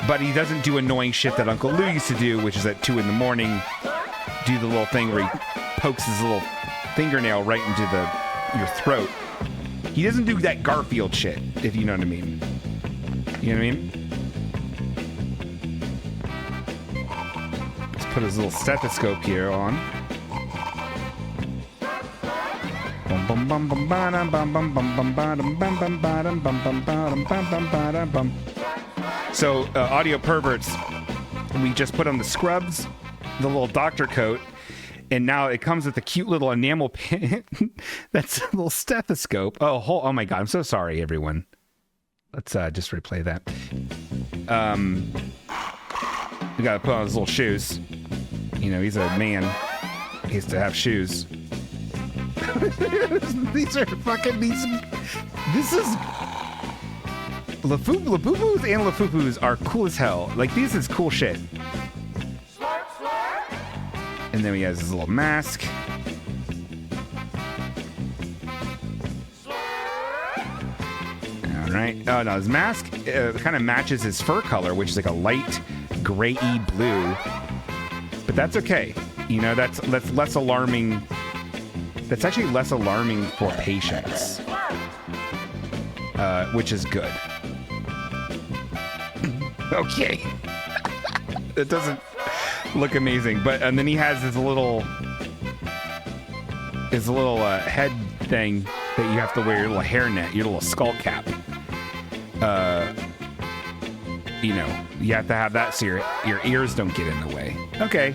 But he doesn't do annoying shit that Uncle Lou used to do, which is at 2 in the morning, do the little thing where he pokes his little fingernail right into your throat. He doesn't do that Garfield shit, if you know what I mean. You know what I mean? Let's put his little stethoscope here on. So, audio perverts, we just put on the scrubs, the little doctor coat, and now it comes with a cute little enamel pin. That's a little stethoscope. Oh my God, I'm so sorry, everyone. Let's just replay that. We gotta put on his little shoes. You know, he's a man. He has to have shoes. These are fucking these. This is Labubu's and Lafufus are cool as hell. Like, this is cool shit. And then he has his little mask. All right. Oh no, his mask kind of matches his fur color, which is like a light gray-y blue. But that's okay. You know, that's less alarming. That's actually less alarming for patients, which is good. Okay. It doesn't look amazing, but and then he has his little head thing that you have to wear, your little hairnet, your little skull cap. You know, you have to have that so your ears don't get in the way. Okay.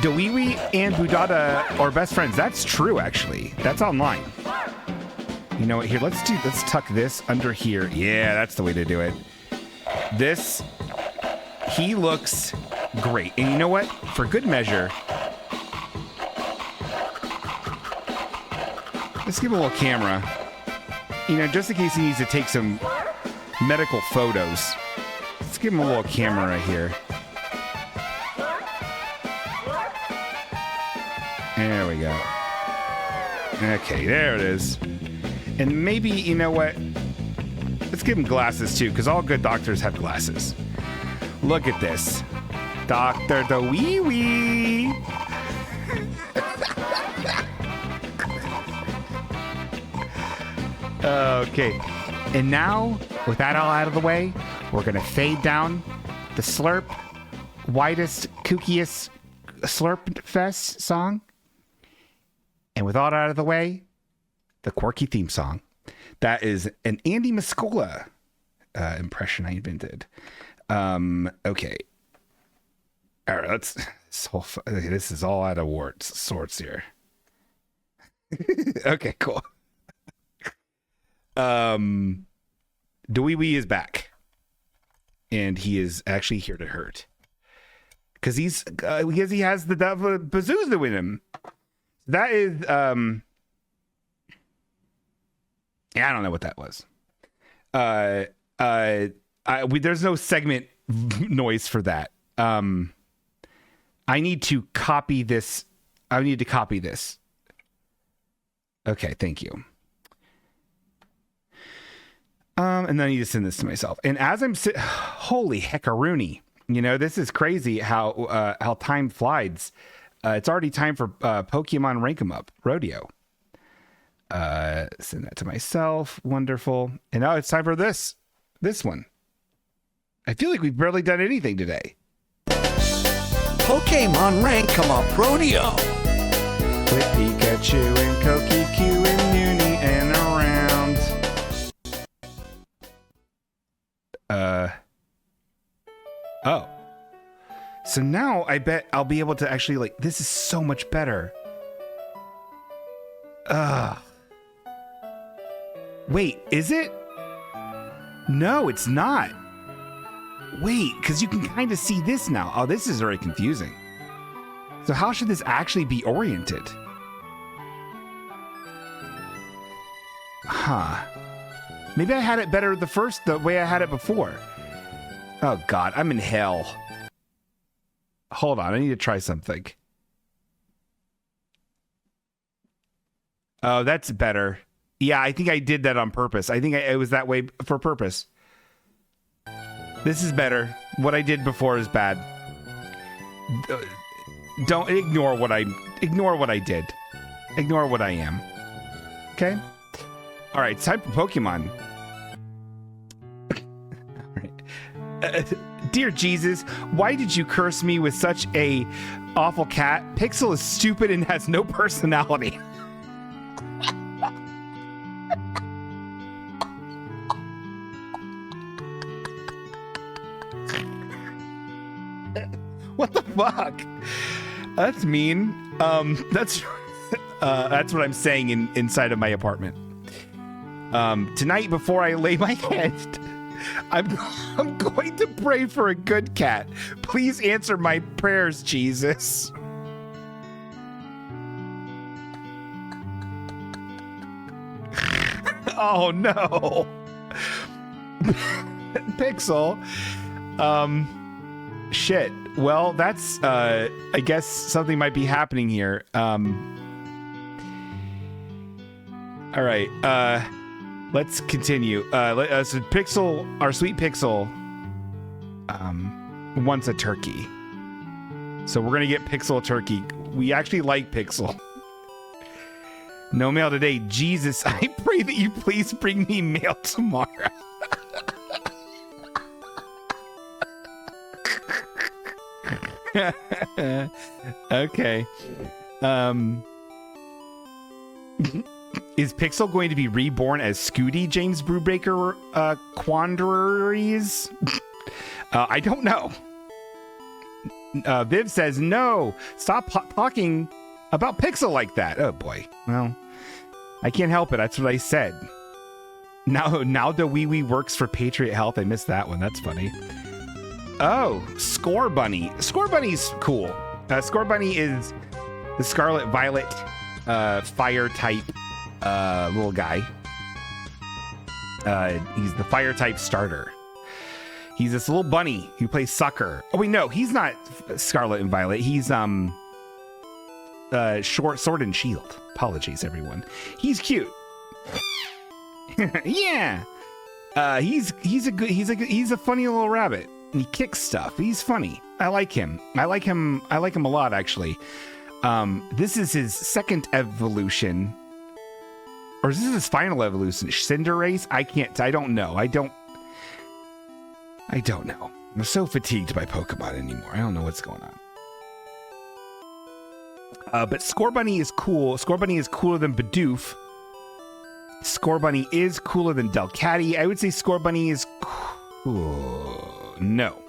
Wiwi and Budada are best friends. That's true, actually. That's online. You know what? Here, let's tuck this under here. Yeah, that's the way to do it. He looks great. And you know what? For good measure, let's give him a little camera. You know, just in case he needs to take some medical photos. Let's give him a little camera right here. There we go. Okay, there it is. And maybe, you know what? Let's give him glasses too, because all good doctors have glasses. Look at this. Dr. the Wiwi. Okay. And now, with that all out of the way, we're going to fade down the Slurp, widest, kookiest Slurp Fest song. And with all that out of the way, the quirky theme song. That is an Andy Muscola impression I invented. Okay. All right, this is all out of sorts here. Okay, cool. Wiwi is back. And he is actually here to hurt. Because he has the bazooka with him. That is, yeah, I don't know what that was. There's no segment noise for that. I need to copy this. Okay, thank you. And then I need to send this to myself. And as I'm holy heckaroony, you know, this is crazy how time flies. It's already time for Pokemon Rank 'em Up Rodeo. Send that to myself. Wonderful. And now it's time for this one. I feel like we've barely done anything today. Pokemon Rank 'em Up Rodeo. With Pikachu and Kokikyu and Nuni and around. Oh. So now I bet I'll be able to actually, this is so much better. Wait, is it? No, it's not. Wait, because you can kind of see this now. Oh, this is very confusing. So how should this actually be oriented? Huh. Maybe I had it better the way I had it before. Oh God, I'm in hell. Hold on, I need to try something. Oh, that's better. Yeah, I think I did that on purpose. I think it was that way for purpose. This is better. What I did before is bad. Don't ignore what I did. Ignore what I am. Okay? All right, time for Pokemon. All right. Dear Jesus, why did you curse me with such a awful cat? Pixel is stupid and has no personality. What the fuck? That's mean. That's what I'm saying inside of my apartment. Tonight before I lay my head, I'm going to pray for a good cat. Please answer my prayers, Jesus. Oh no. Pixel. Shit. Well, that's I guess something might be happening here. All right. Let's continue. So Pixel, our sweet Pixel, wants a turkey. So we're gonna get Pixel a turkey. We actually like Pixel. No mail today. Jesus, I pray that you please bring me mail tomorrow. Okay. Is Pixel going to be reborn as Scooty, James Brubaker Quandaries? I don't know. Viv says, no, stop talking about Pixel like that. Oh boy. Well, I can't help it. That's what I said. Now the Wiwi works for Patriot Health. I missed that one. That's funny. Oh, Score Bunny. Score Bunny's cool. Score Bunny is the Scarlet Violet fire type little guy. He's the fire type starter. He's this little bunny who plays soccer. Oh wait, no, he's not Scarlet and Violet. He's short Sword and Shield. Apologies, everyone. He's cute. Yeah. He's a funny little rabbit. He kicks stuff. He's funny. I like him. I like him a lot, actually. This is his second evolution. Or is this his final evolution? Cinderace? I don't know. I don't know. I'm so fatigued by Pokemon anymore. I don't know what's going on. But Scorbunny is cool. Scorbunny is cooler than Bidoof. Scorbunny is cooler than Delcatty. I would say Scorbunny is cool. No.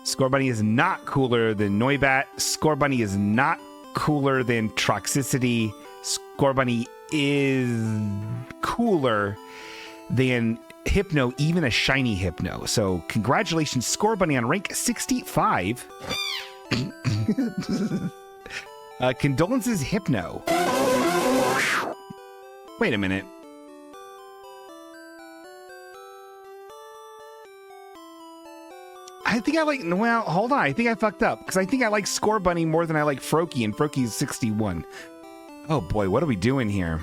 Scorbunny is not cooler than Noibat. Scorbunny is not cooler than Toxicity. Scorbunny is cooler than Hypno, even a shiny Hypno. So congratulations, Scorbunny, on rank 65. Condolences, Hypno. Wait a minute. I think I like, well, hold on. I think I fucked up because I think I like Scorbunny more than I like Froakie, and Froakie is 61. Oh boy, what are we doing here?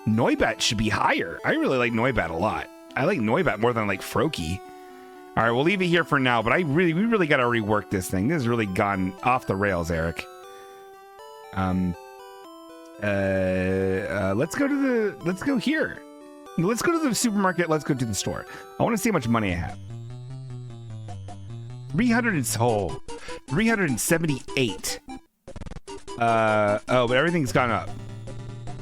Noibat should be higher. I really like Noibat a lot. I like Noibat more than I like Froakie. All right, we'll leave it here for now, but we really got to rework this thing. This has really gone off the rails, Eric. Let's go here. Let's go to the supermarket. Let's go to the store. I want to see how much money I have. 378. Oh, but everything's gone up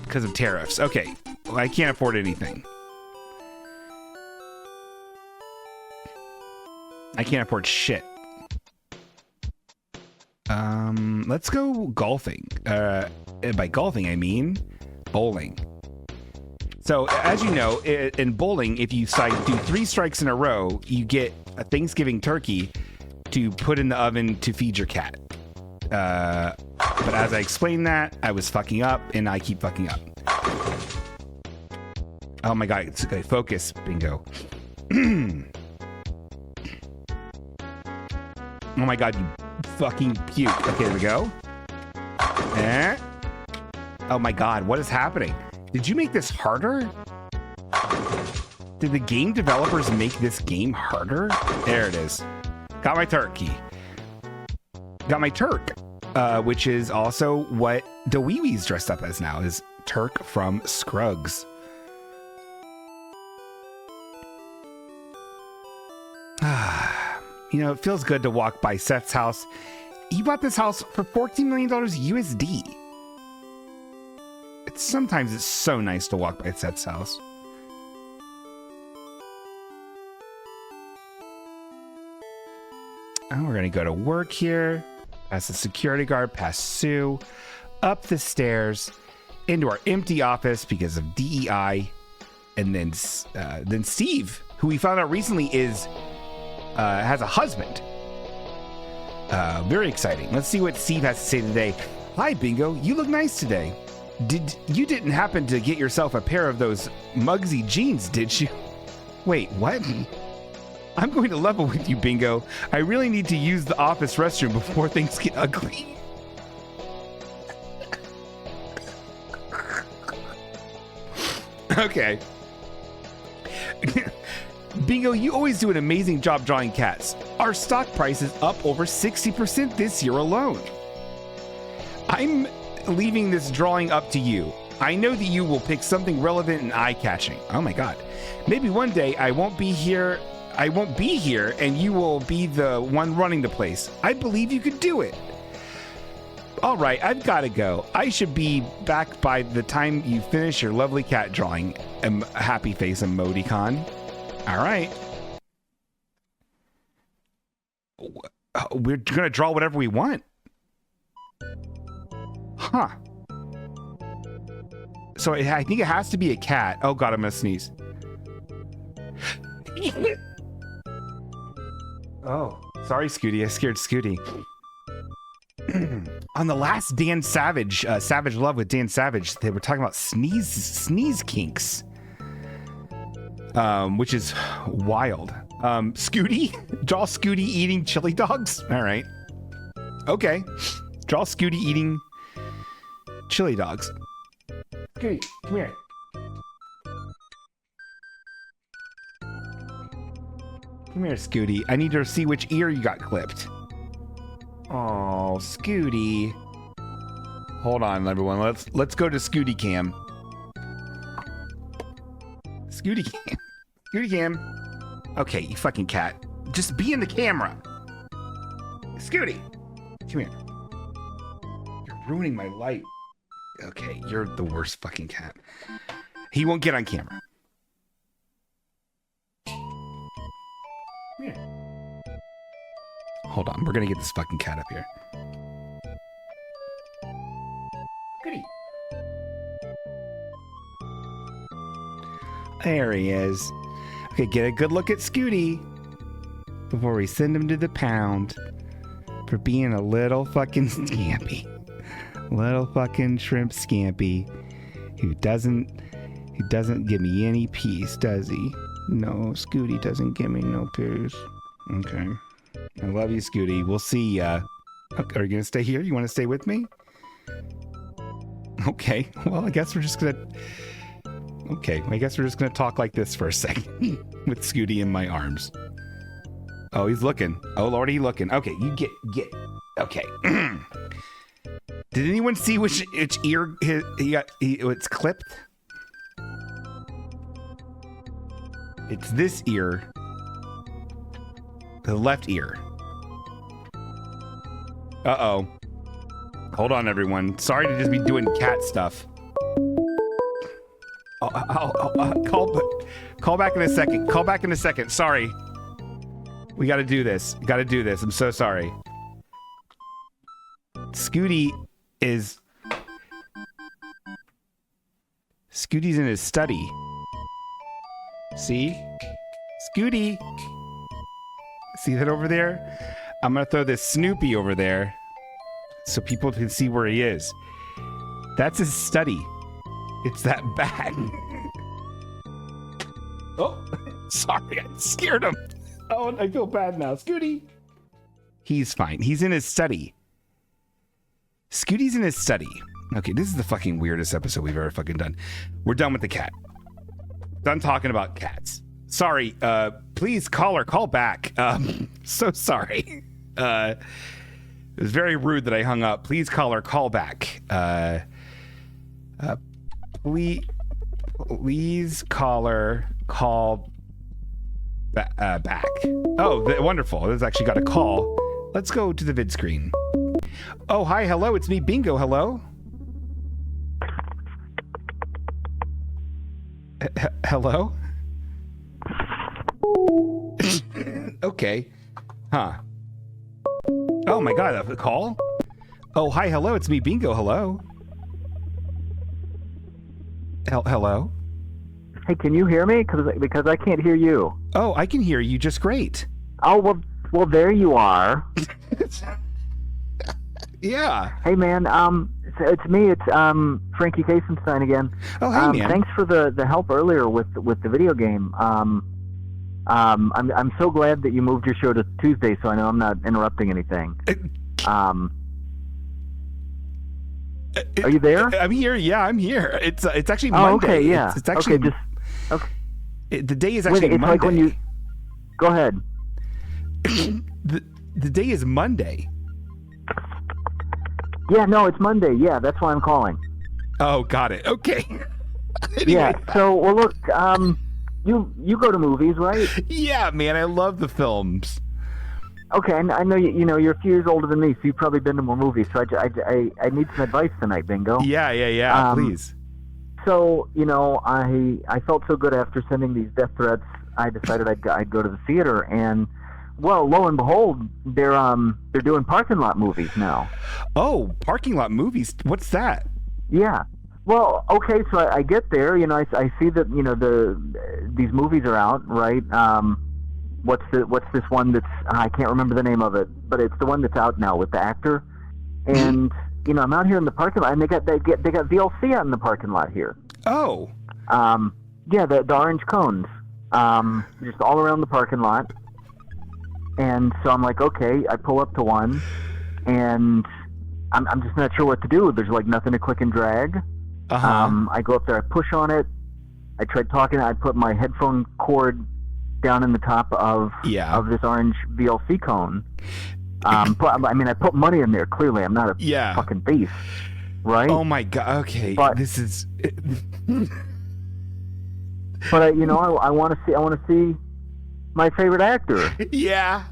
because of tariffs. Okay, well, I can't afford anything. I can't afford shit. Let's go golfing. By golfing, I mean bowling. So, as you know, in bowling, if you do 3 strikes in a row, you get a Thanksgiving turkey to put in the oven to feed your cat. But as I explained that, I was fucking up, and I keep fucking up. Oh my god, it's okay. Focus, bingo. Oh my god, you fucking puke. Okay, there we go. Oh my god, what is happening? Did you make this harder? Did the game developers make this game harder? There it is. Got my turkey. Got my Turk, which is also what the Wiwi's dressed up as now, is Turk from Scruggs. You know, it feels good to walk by Seth's house. He bought this house for $14 million USD. Sometimes it's so nice to walk by Seth's house. Oh, we're going to go to work here. Past the security guard, past Sue. Up the stairs. Into our empty office because of DEI. And then Steve, who we found out recently has a husband. Very exciting. Let's see what Steve has to say today. Hi, Bingo. You look nice today. You didn't happen to get yourself a pair of those Mugsy jeans, did you? Wait, what? I'm going to level with you, Bingo. I really need to use the office restroom before things get ugly. Okay. Bingo, you always do an amazing job drawing cats. Our stock price is up over 60% this year alone. I'm leaving this drawing up to you. I know that you will pick something relevant and eye-catching. Oh my god. Maybe one day I won't be here and you will be the one running the place. I believe you could do it. All right, I've got to go. I should be back by the time you finish your lovely cat drawing. Happy face emoticon. All right. We're going to draw whatever we want. Huh. So I think it has to be a cat. Oh god, I'm gonna sneeze. Oh, sorry, Scooty. I scared Scooty. On the last Dan Savage, Savage Love with Dan Savage, they were talking about sneeze kinks, which is wild. Scooty, draw Scooty eating chili dogs. All right. Okay. Draw Scooty eating chili dogs. Scooty, come here. Come here, Scooty. I need to see which ear you got clipped. Oh, Scooty. Hold on, everyone. Let's go to Scooty Cam. Scooty Cam. Scooty Cam. Okay, you fucking cat. Just be in the camera. Scooty, come here. You're ruining my light. Okay, you're the worst fucking cat. He won't get on camera. Here. Hold on, we're gonna get this fucking cat up here. Goody. There he is. Okay, get a good look at Scooty before we send him to the pound for being a little fucking scampy. Little fucking shrimp scampy who doesn't give me any peace, does he? No, Scooty doesn't give me no peace. Okay. I love you, Scooty. We'll see. Okay, are you going to stay here? You want to stay with me? Okay. Well, I guess we're just going to talk like this for a second with Scooty in my arms. Oh, he's looking. Oh, Lordy, he's looking. Okay, you get. Okay. Did anyone see which ear it's clipped? It's this ear. The left ear. Uh-oh. Hold on, everyone. Sorry to just be doing cat stuff. Call back in a second. Call back in a second. Sorry. We gotta do this. I'm so sorry. Scooty is... Scooty's in his study. See? Scooty. See that over there? I'm going to throw this Snoopy over there so people can see where he is. That's his study. It's that bad. Oh, sorry. I scared him. Oh, I feel bad now. Scooty. He's fine. He's in his study. Scooty's in his study. Okay, this is the fucking weirdest episode we've ever fucking done. We're done with the cat. Done talking about cats. Sorry. Please call back. So sorry. It was very rude that I hung up. Please call back. Please call back. Oh, wonderful. This actually got a call. Let's go to the vid screen. Oh, hi, hello. It's me, Bingo. Hello. Hello? Okay. Huh. Oh my god, a call? Oh, hi, hello, it's me, Bingo, hello? Hello? Hey, can you hear me? Because I can't hear you. Oh, I can hear you just great. Oh, well, there you are. Yeah. Hey, man, it's me. It's Frankie Kasenstein again. Oh, hey, man. Thanks for the help earlier with the video game. I'm so glad that you moved your show to Tuesday, so I know I'm not interrupting anything. Are you there? I'm here. Yeah, I'm here. It's actually Oh, Monday. okay, yeah. It's actually okay. the day is actually it's Monday. like when you go ahead. the day is Monday. Yeah, no, it's Monday. Yeah, that's why I'm calling. Oh, got it. Okay. Anyway. Yeah. So, well, look, you go to movies, right? Yeah, man, I love the films. Okay, I know you know you're a few years older than me, so you've probably been to more movies. So I need some advice tonight, Bingo. Yeah. Please. So I felt so good after sending these death threats. I decided I'd go to the theater, and well, lo and behold, they're doing parking lot movies now. Oh, parking lot movies. What's that? Yeah. Well, okay, so I get there, I see that these movies are out, right? What's this one that's I can't remember the name of it, but it's the one that's out now with the actor. And I'm out here in the parking lot, and they got VLC out in the parking lot here. Oh. Yeah, the orange cones, just all around the parking lot. And so I'm like, okay, I pull up to one, and I'm just not sure what to do. There's like nothing to click and drag. I go up there, I push on it. I tried talking. I put my headphone cord down in the top of this orange VLC cone. But I mean, I put money in there. Clearly, I'm not a fucking thief, right? Oh my god. Okay, but, this is. But I want to see my favorite actor. Yeah.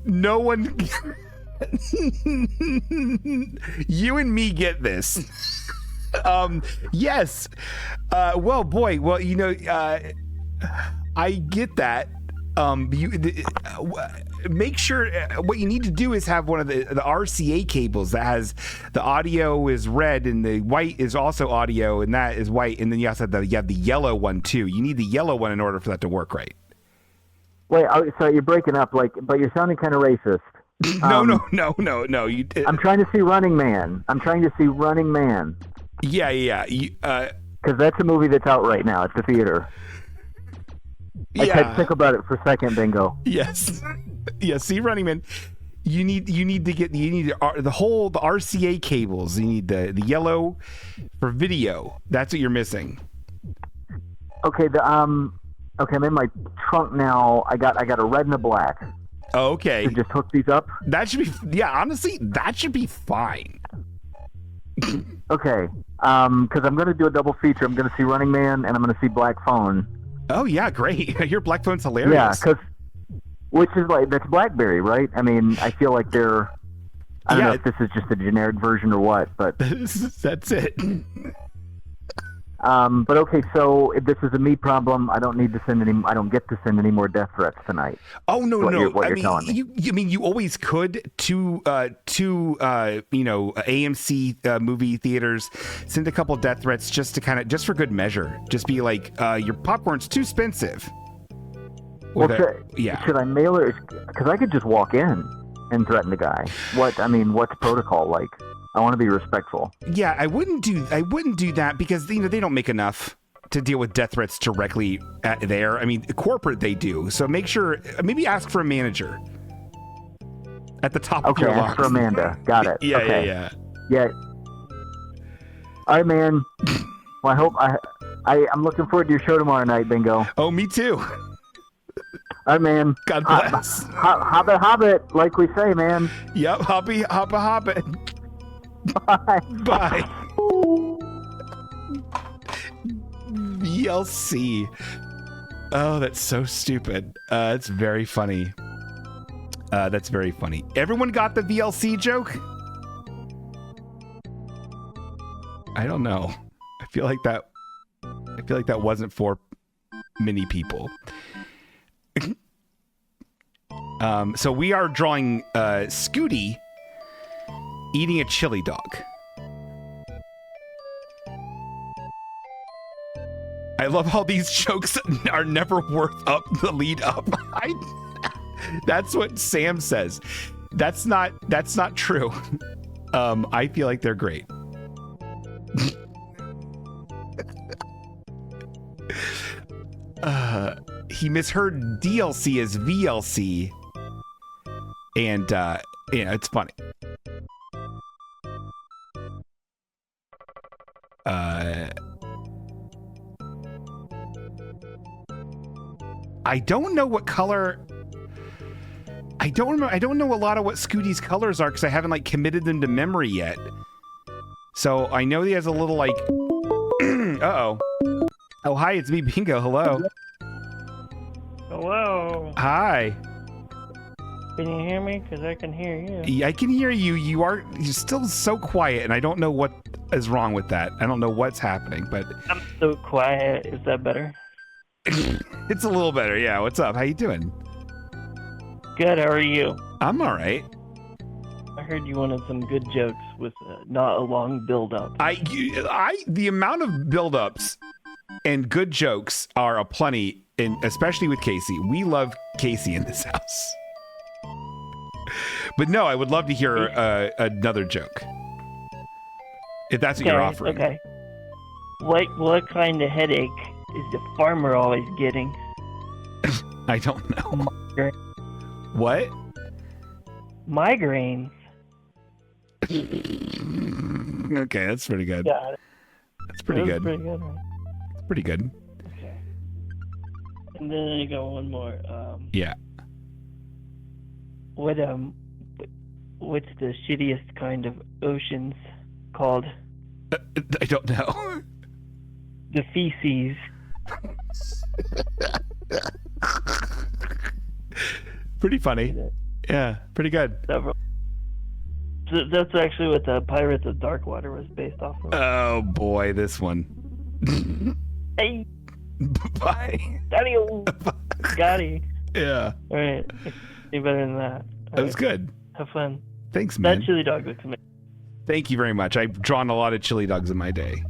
No one. You and me get this. Yes. Well, boy. Well, I get that. Make sure what you need to do is have one of the RCA cables that has the audio is red and the white is also audio and that is white, and then you also have the yellow one too. You need the yellow one in order for that to work right. Wait, so you're breaking up, but you're sounding kind of racist. No. I'm trying to see Running Man. Yeah. Because that's a movie that's out right now at the theater. I can't think about it for a second, Bingo. Yes. Yeah, see, Running Man. You need the RCA cables. You need the yellow for video. That's what you're missing. Okay, I'm in my trunk now. I got a red and a black. Oh, okay. So just hook these up? That should be honestly, that should be fine. Okay. Because I'm going to do a double feature. I'm going to see Running Man and I'm going to see Black Phone. Oh yeah, great. Your Black Phone's hilarious. Yeah, which is like, that's BlackBerry, right? I mean, I feel like I don't know if this is just a generic version or what, but that's it. But okay, so if this is a me problem, I don't get to send any more death threats tonight. Oh no, What no. you're telling me. You always could to AMC movie theaters send a couple death threats just for good measure. Just be like, your popcorn's too expensive. Well, should I mail it? Because I could just walk in and threaten the guy. What's protocol like? I want to be respectful. Yeah, I wouldn't do that because they don't make enough to deal with death threats directly there. I mean, corporate they do. So make sure, maybe ask for a manager at the top of your lungs. Okay, ask for Amanda. Got it. Yeah. All right, man. Well, I hope I'm looking forward to your show tomorrow night, Bingo. Oh, me too. All right, man. God bless. Hobbit, like we say, man. Yep, hobbit. Bye. Bye. VLC. Oh, that's so stupid. It's very funny. That's very funny. Everyone got the VLC joke? I don't know. I feel like that wasn't for many people. So we are drawing Scooty eating a chili dog. I love how these jokes are never worth up the lead up. That's what Sam says. That's not true. I feel like they're great. He misheard DLC as VLC, and it's funny. I don't know what color. I don't remember. I don't know a lot of what Scooty's colors are because I haven't committed them to memory yet. So I know he has a little uh-oh. Oh, hi, it's me, Bingo. Hello. Hello. Hi. Can you hear me? Because I can hear you. I can hear you. You're still so quiet, and I don't know what is wrong with that. I don't know what's happening, but I'm so quiet. Is that better? It's a little better. Yeah. What's up? How you doing? Good. How are you? I'm all right. I heard you wanted some good jokes with not a long build-up. The amount of build-ups and good jokes are aplenty, and especially with Casey. We love Casey in this house. But no, I would love to hear another joke. If that's what you're offering. Okay. What kind of headache is the farmer always getting? I don't know. What? Migraines. Okay, that's pretty good. Got it. That's pretty good. Pretty good, right? It's pretty good. Okay. And then I got one more. Yeah. What's the shittiest kind of oceans called? I don't know. The feces. Pretty funny. Yeah, pretty good. That's actually what the Pirates of Darkwater was based off of. Oh boy, this one. Hey. Bye. Got it. Yeah. All right. Be better than that. That was good. Have fun. Thanks, man. That chili dog looks amazing. Thank you very much. I've drawn a lot of chili dogs in my day.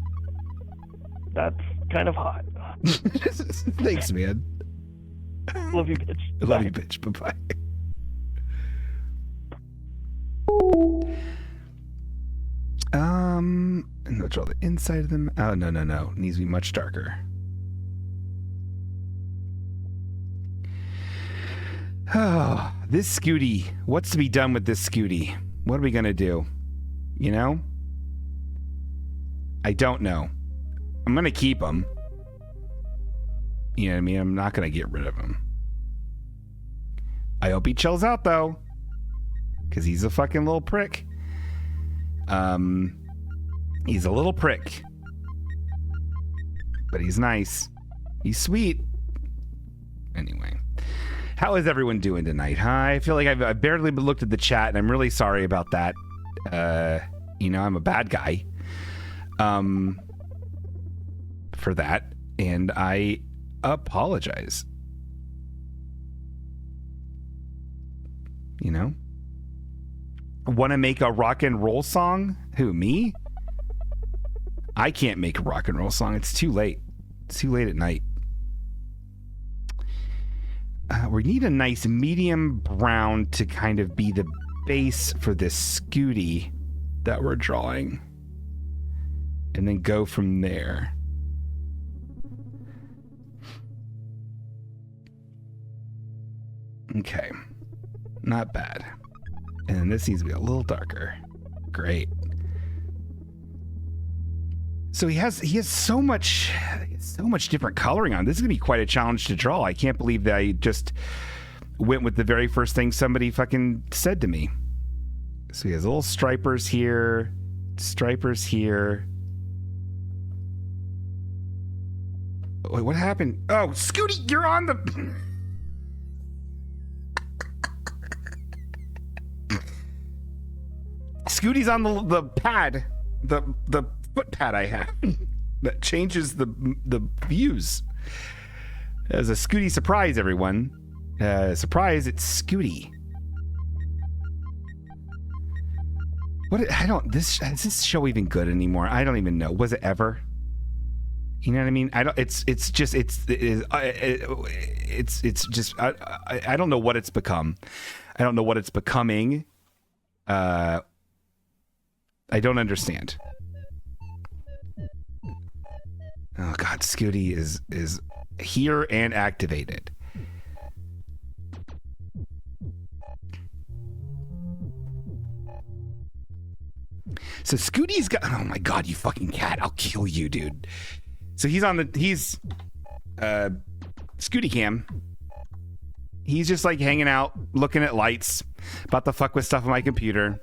That's kind of hot. Thanks, man. Love you, bitch. Love you, bitch. Bye-bye. And let's draw the inside of them. Oh, no. It needs to be much darker. Oh, this Scooty. What's to be done with this Scooty? What are we going to do? You know? I don't know. I'm going to keep him. You know what I mean? I'm not going to get rid of him. I hope he chills out, though. Because he's a fucking little prick. He's a little prick. But he's nice. He's sweet. Anyway. How is everyone doing tonight, huh? I feel like I've barely looked at the chat, and I'm really sorry about that. I'm a bad guy. But for that, and I apologize. You know? Want to make a rock and roll song? Who, me? I can't make a rock and roll song. It's too late. It's too late at night. We need a nice medium brown to kind of be the base for this Scooty that we're drawing. And then go from there. Okay. Not bad. And then this needs to be a little darker. Great. So he has so much different coloring on. This is gonna be quite a challenge to draw. I can't believe that I just went with the very first thing somebody fucking said to me. So he has little stripers here, stripers here. Wait, what happened? Oh, Scooty, you're on the... Scooty's on the pad, the foot pad I have that changes the views. As a Scooty surprise, everyone. Surprise, it's Scooty. Is this show even good anymore? I don't even know. Was it ever? You know what I mean? I don't know what it's become. I don't know what it's becoming. I don't understand. Oh God, Scooty is here and activated. So Scooty's got, oh my God, you fucking cat, I'll kill you, dude. So he's Scooty cam. He's just like hanging out, looking at lights, about to fuck with stuff on my computer.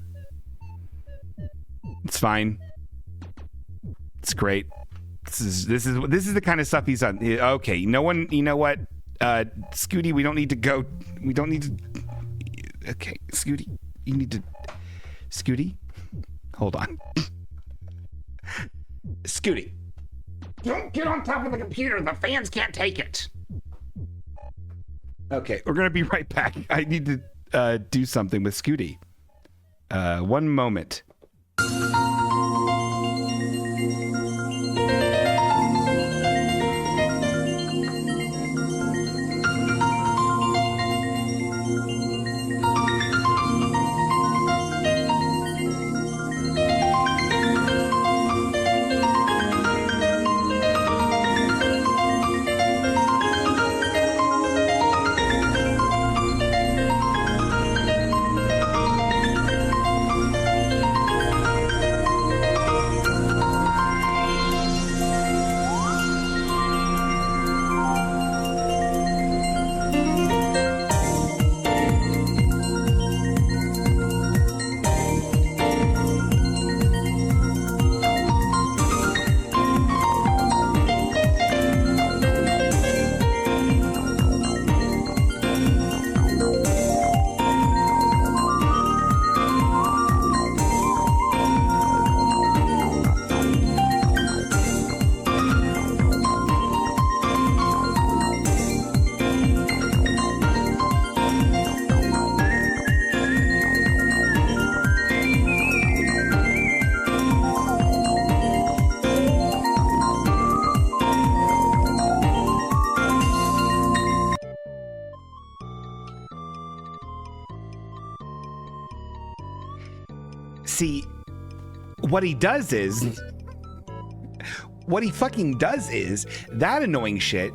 It's fine. It's great. This is the kind of stuff he's on. Okay, no one, you know what? Scooty, we don't need to go. We don't need to. Okay, Scooty, you need to. Scooty, hold on. Scooty, don't get on top of the computer. The fans can't take it. Okay, we're gonna be right back. I need to do something with Scooty. One moment. See, what he fucking does is that annoying shit,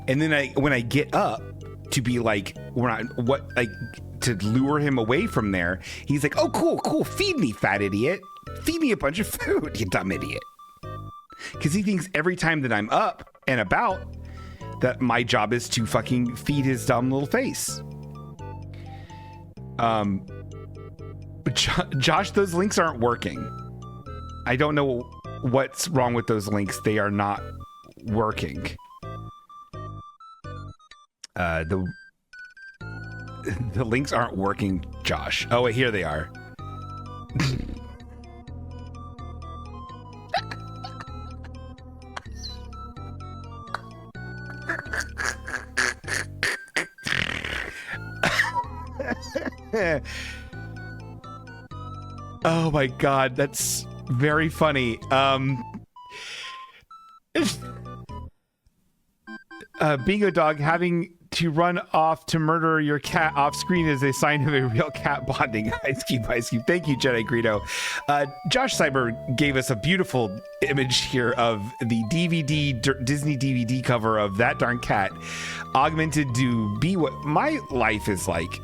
and then when I get up to be like, to lure him away from there, he's like, oh, cool, feed me, fat idiot. Feed me a bunch of food, you dumb idiot. Because he thinks every time that I'm up and about, that my job is to fucking feed his dumb little face. Josh, those links aren't working. I don't know what's wrong with those links. They are not working. The links aren't working, Josh. Oh, wait, here they are. Oh my god, that's very funny. Bingo Dog, having to run off to murder your cat off screen is a sign of a real cat bonding. Ice Cube. Thank you, Jedi Greedo. Josh Cyber gave us a beautiful image here of the Disney DVD cover of that darn cat, augmented to be what my life is like.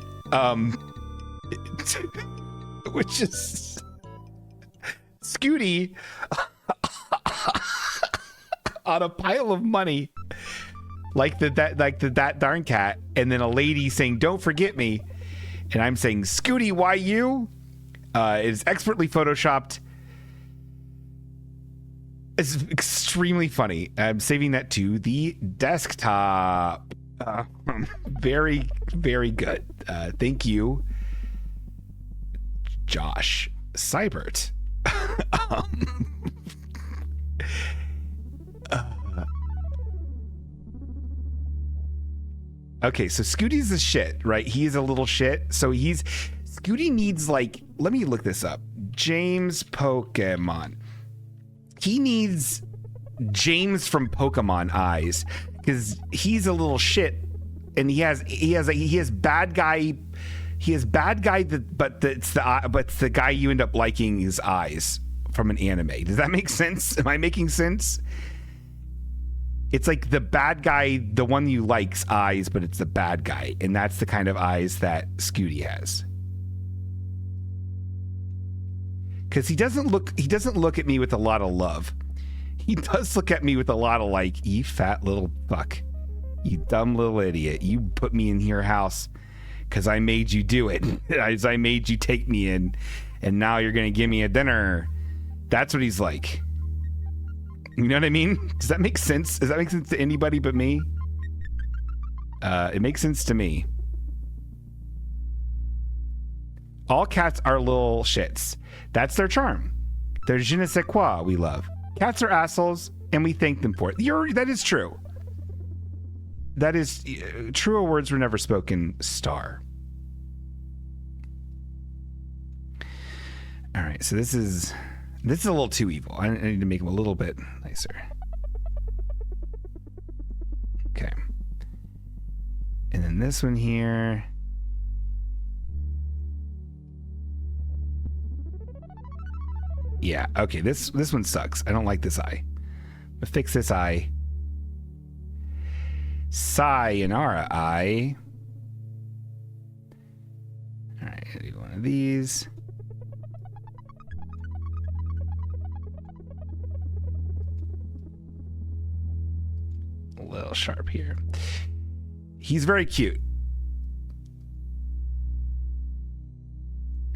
Which is Scooty on a pile of money. Like that darn cat, and then a lady saying, "Don't forget me," and I'm saying, "Scooty, why you?" It is expertly photoshopped. It's extremely funny. I'm saving that to the desktop. Very, very good. Thank you, Josh Seibert. Okay, so Scooty's the shit, right? He's a little shit. So Scooty needs, like, let me look this up. James Pokemon. He needs James from Pokemon eyes, because he's a little shit, and he has bad guy. He has bad guy, but it's the guy you end up liking his eyes from an anime. Does that make sense? Am I making sense? It's like the bad guy, the one you like's eyes, but it's the bad guy, and that's the kind of eyes that Scooty has. Because he doesn't look at me with a lot of love. He does look at me with a lot of like, you fat little fuck, you dumb little idiot. You put me in your house because I made you do it. As I made you take me in, and now you're gonna give me a dinner. That's what he's like. You know what I mean? Does that make sense? Does that make sense to anybody but me? It makes sense to me. All cats are little shits. That's their charm. They're je ne sais quoi we love. Cats are assholes, and we thank them for it. That is true. That is truer words were never spoken, Star. All right, so this is a little too evil. I need to make him a little bit nicer. Okay. And then this one here. Yeah, okay, this one sucks. I don't like this eye. I'm gonna fix this eye. Sayonara eye. All right, I'll do one of these. A little sharp here. He's very cute.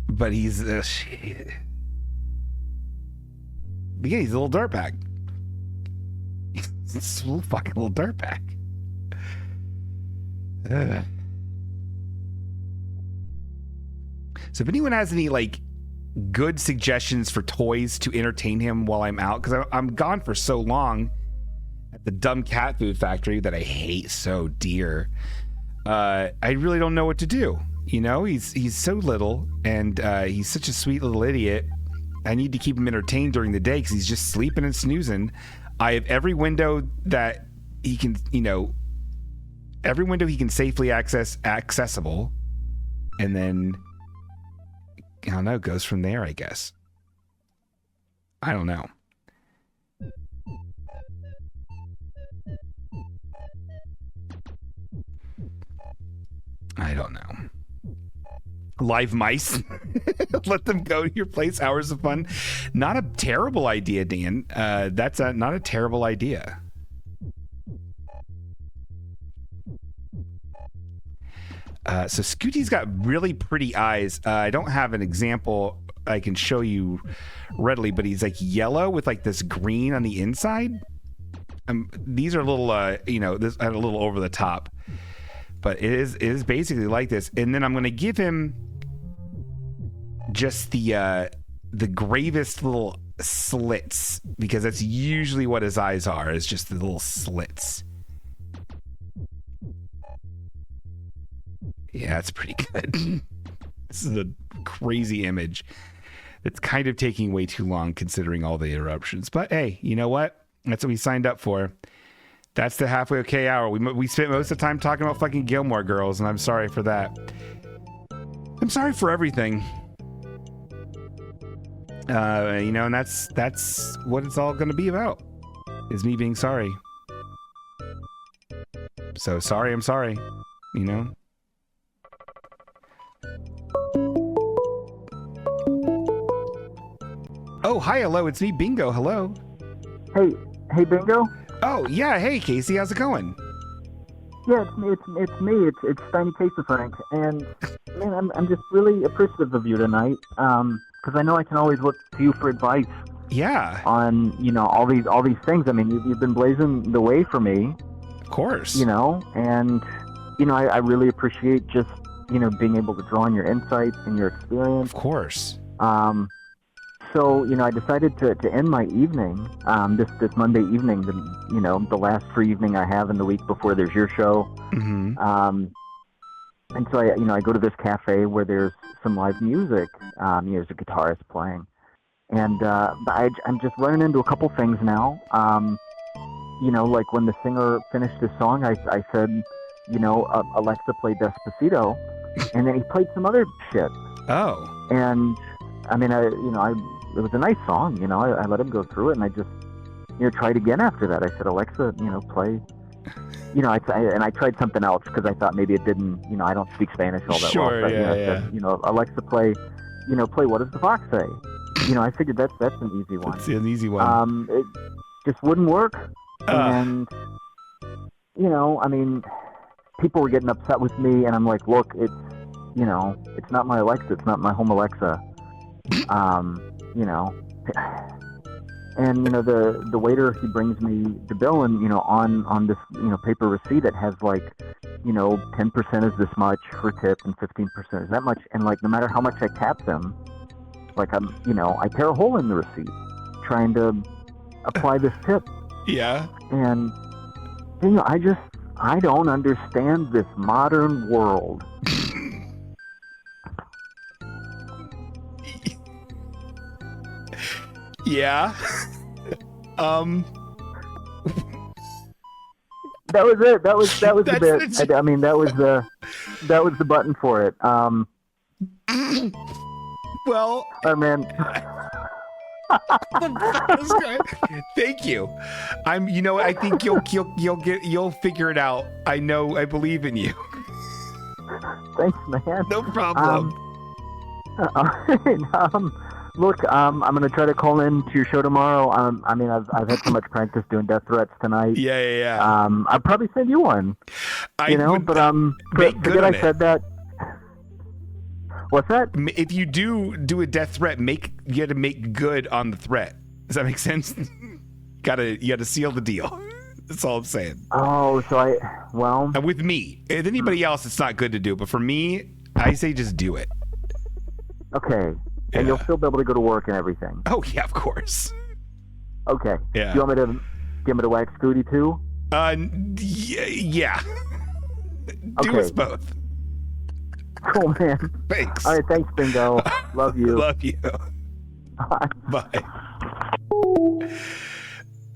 But he's again, he's a little dirtbag. He's a little fucking little dirtbag. So if anyone has any like good suggestions for toys to entertain him while I'm out, because I'm gone for so long at the dumb cat food factory that I hate so dear, I really don't know what to do. You know, he's so little, and he's such a sweet little idiot. I need to keep him entertained during the day because he's just sleeping and snoozing. I have every window that he can, every window he can safely accessible, and then I don't know, it goes from there, I guess. I don't know. I don't know. Live mice. Let them go to your place. Hours of fun. Not a terrible idea, Dan. That's not a terrible idea. So Scooty's got really pretty eyes. I don't have an example I can show you readily, but he's like yellow with like this green on the inside. These are a little, this a little over the top, but it is basically like this. And then I'm going to give him just the gravest little slits, because that's usually what his eyes are, is just the little slits. Yeah, that's pretty good. This is a crazy image. It's kind of taking way too long considering all the interruptions. But hey, you know what? That's what we signed up for. That's the Halfway Okay Hour. We spent most of the time talking about fucking Gilmore Girls, and I'm sorry for that. I'm sorry for everything. And that's what it's all going to be about, is me being sorry. So sorry, I'm sorry, Oh, hi, hello, it's me, Bingo, hello. Hey, Bingo. Oh, yeah, hey, Casey, how's it going? Yeah, it's me. It's Tiny Casey Frank, and man, I'm just really appreciative of you tonight. Because I know I can always look to you for advice. Yeah. On all these things. I mean, you've been blazing the way for me. Of course. And I really appreciate just being able to draw on your insights and your experience. Of course. So, I decided to end my evening, this Monday evening, the last free evening I have in the week before there's your show. Mm-hmm. And so I go to this cafe where there's some live music. There's a guitarist playing. And I'm just running into a couple things now. Like when the singer finished his song, I said, Alexa, play Despacito. And then he played some other shit. Oh. And I mean, it was a nice song, I let him go through it, and I just, tried again after that. I said, Alexa, play, I tried something else because I thought maybe it didn't, I don't speak Spanish all that well. But, I said, Alexa, play What Does the Fox Say? I figured that's an easy one. It's an easy one. It just wouldn't work. And, I mean, people were getting upset with me, and I'm like, look, it's not my Alexa, it's not my home Alexa. And the waiter, he brings me the bill, and on this paper receipt it has 10% is this much for tip and 15% is that much, and no matter how much I tap them, I tear a hole in the receipt trying to apply this tip. Yeah. And I don't understand this modern world. Yeah. That was it. That was the bit. I mean, that was the button for it. Well. Oh man. Thank you. I think you'll figure it out. I believe in you. Thanks, man. No problem. Look, I'm gonna try to call in to your show tomorrow. I mean, I've had so much practice doing death threats tonight. Yeah. I'll probably send you one. Forget I said that. What's that? If you do a death threat, you got to make good on the threat. Does that make sense? You gotta seal the deal. That's all I'm saying. Oh, so and with me, with anybody else, it's not good to do. But for me, I say just do it. Okay. And you'll still be able to go to work and everything. Oh yeah, of course. Okay. Yeah. Do you want me to wax Scooty too? Yeah. Do us both. Cool, man. Thanks. All right, thanks, Bingo. Love you. Love you. Bye.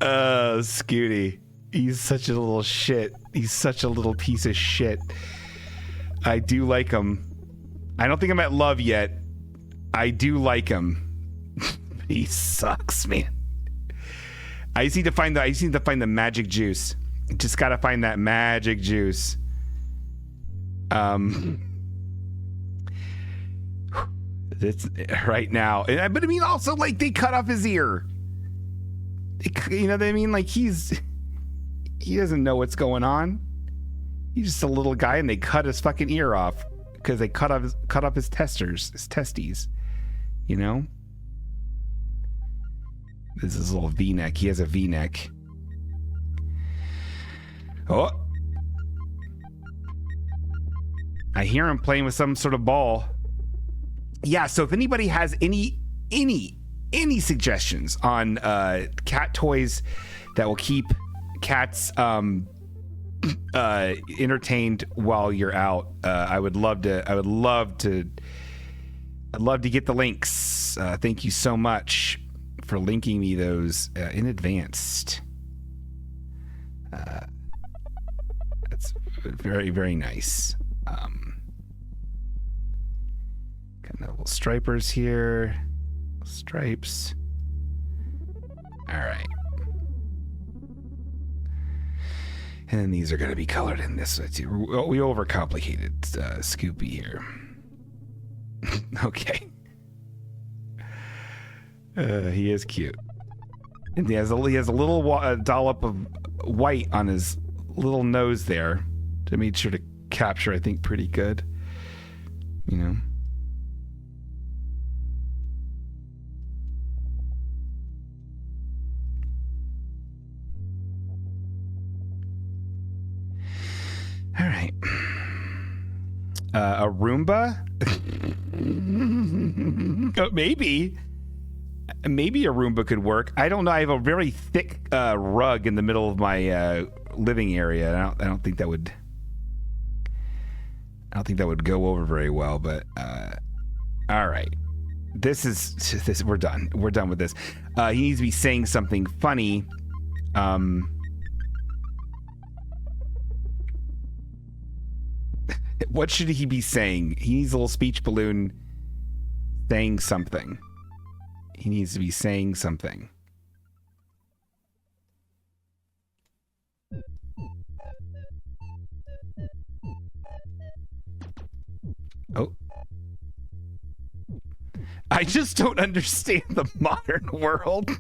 Scooty. He's such a little shit. He's such a little piece of shit. I do like him. I don't think I'm at love yet. I do like him. He sucks, man. I just need to find the magic juice. Just gotta find that magic juice. It's right now. But I mean, also, they cut off his ear. You know what I mean? He doesn't know what's going on. He's just a little guy, and they cut his fucking ear off because they cut off his testes. You know? This is a little V-neck. He has a V-neck. Oh. I hear him playing with some sort of ball. Yeah, so if anybody has any suggestions on cat toys that will keep cats entertained while you're out, I'd love to get the links. Thank you so much for linking me those in advance. That's very, very nice. Got little stripers here. Stripes. All right. And then these are going to be colored in this way too. We overcomplicated Scoopy here. Okay. He is cute. And he has a little dollop of white on his little nose there to make sure to capture, I think, pretty good. You know? All right. A Roomba? Maybe a Roomba could work. I don't know. I have a very thick rug in the middle of my living area. I don't think that would go over very well. But all right, this. We're done. We're done with this. He needs to be saying something funny. What should he be saying? He needs a little speech balloon saying something. He needs to be saying something. Oh. I just don't understand the modern world.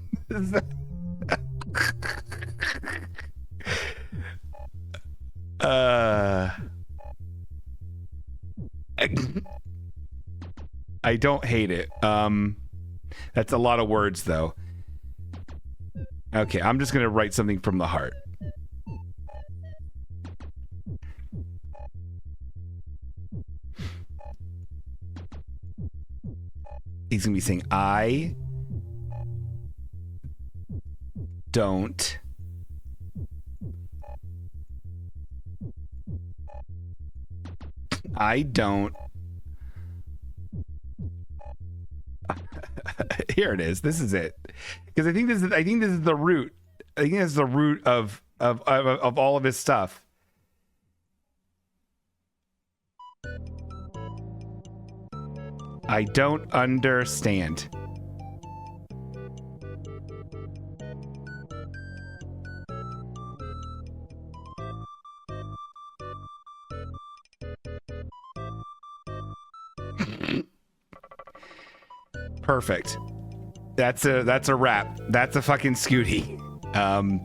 I don't hate it. That's a lot of words, though. Okay, I'm just gonna write something from the heart. He's gonna be saying, I don't here it is. This is it. Because I think this is the root. I think this is the root of all of his stuff. I don't understand. Perfect. That's a wrap. That's a fucking Scooty.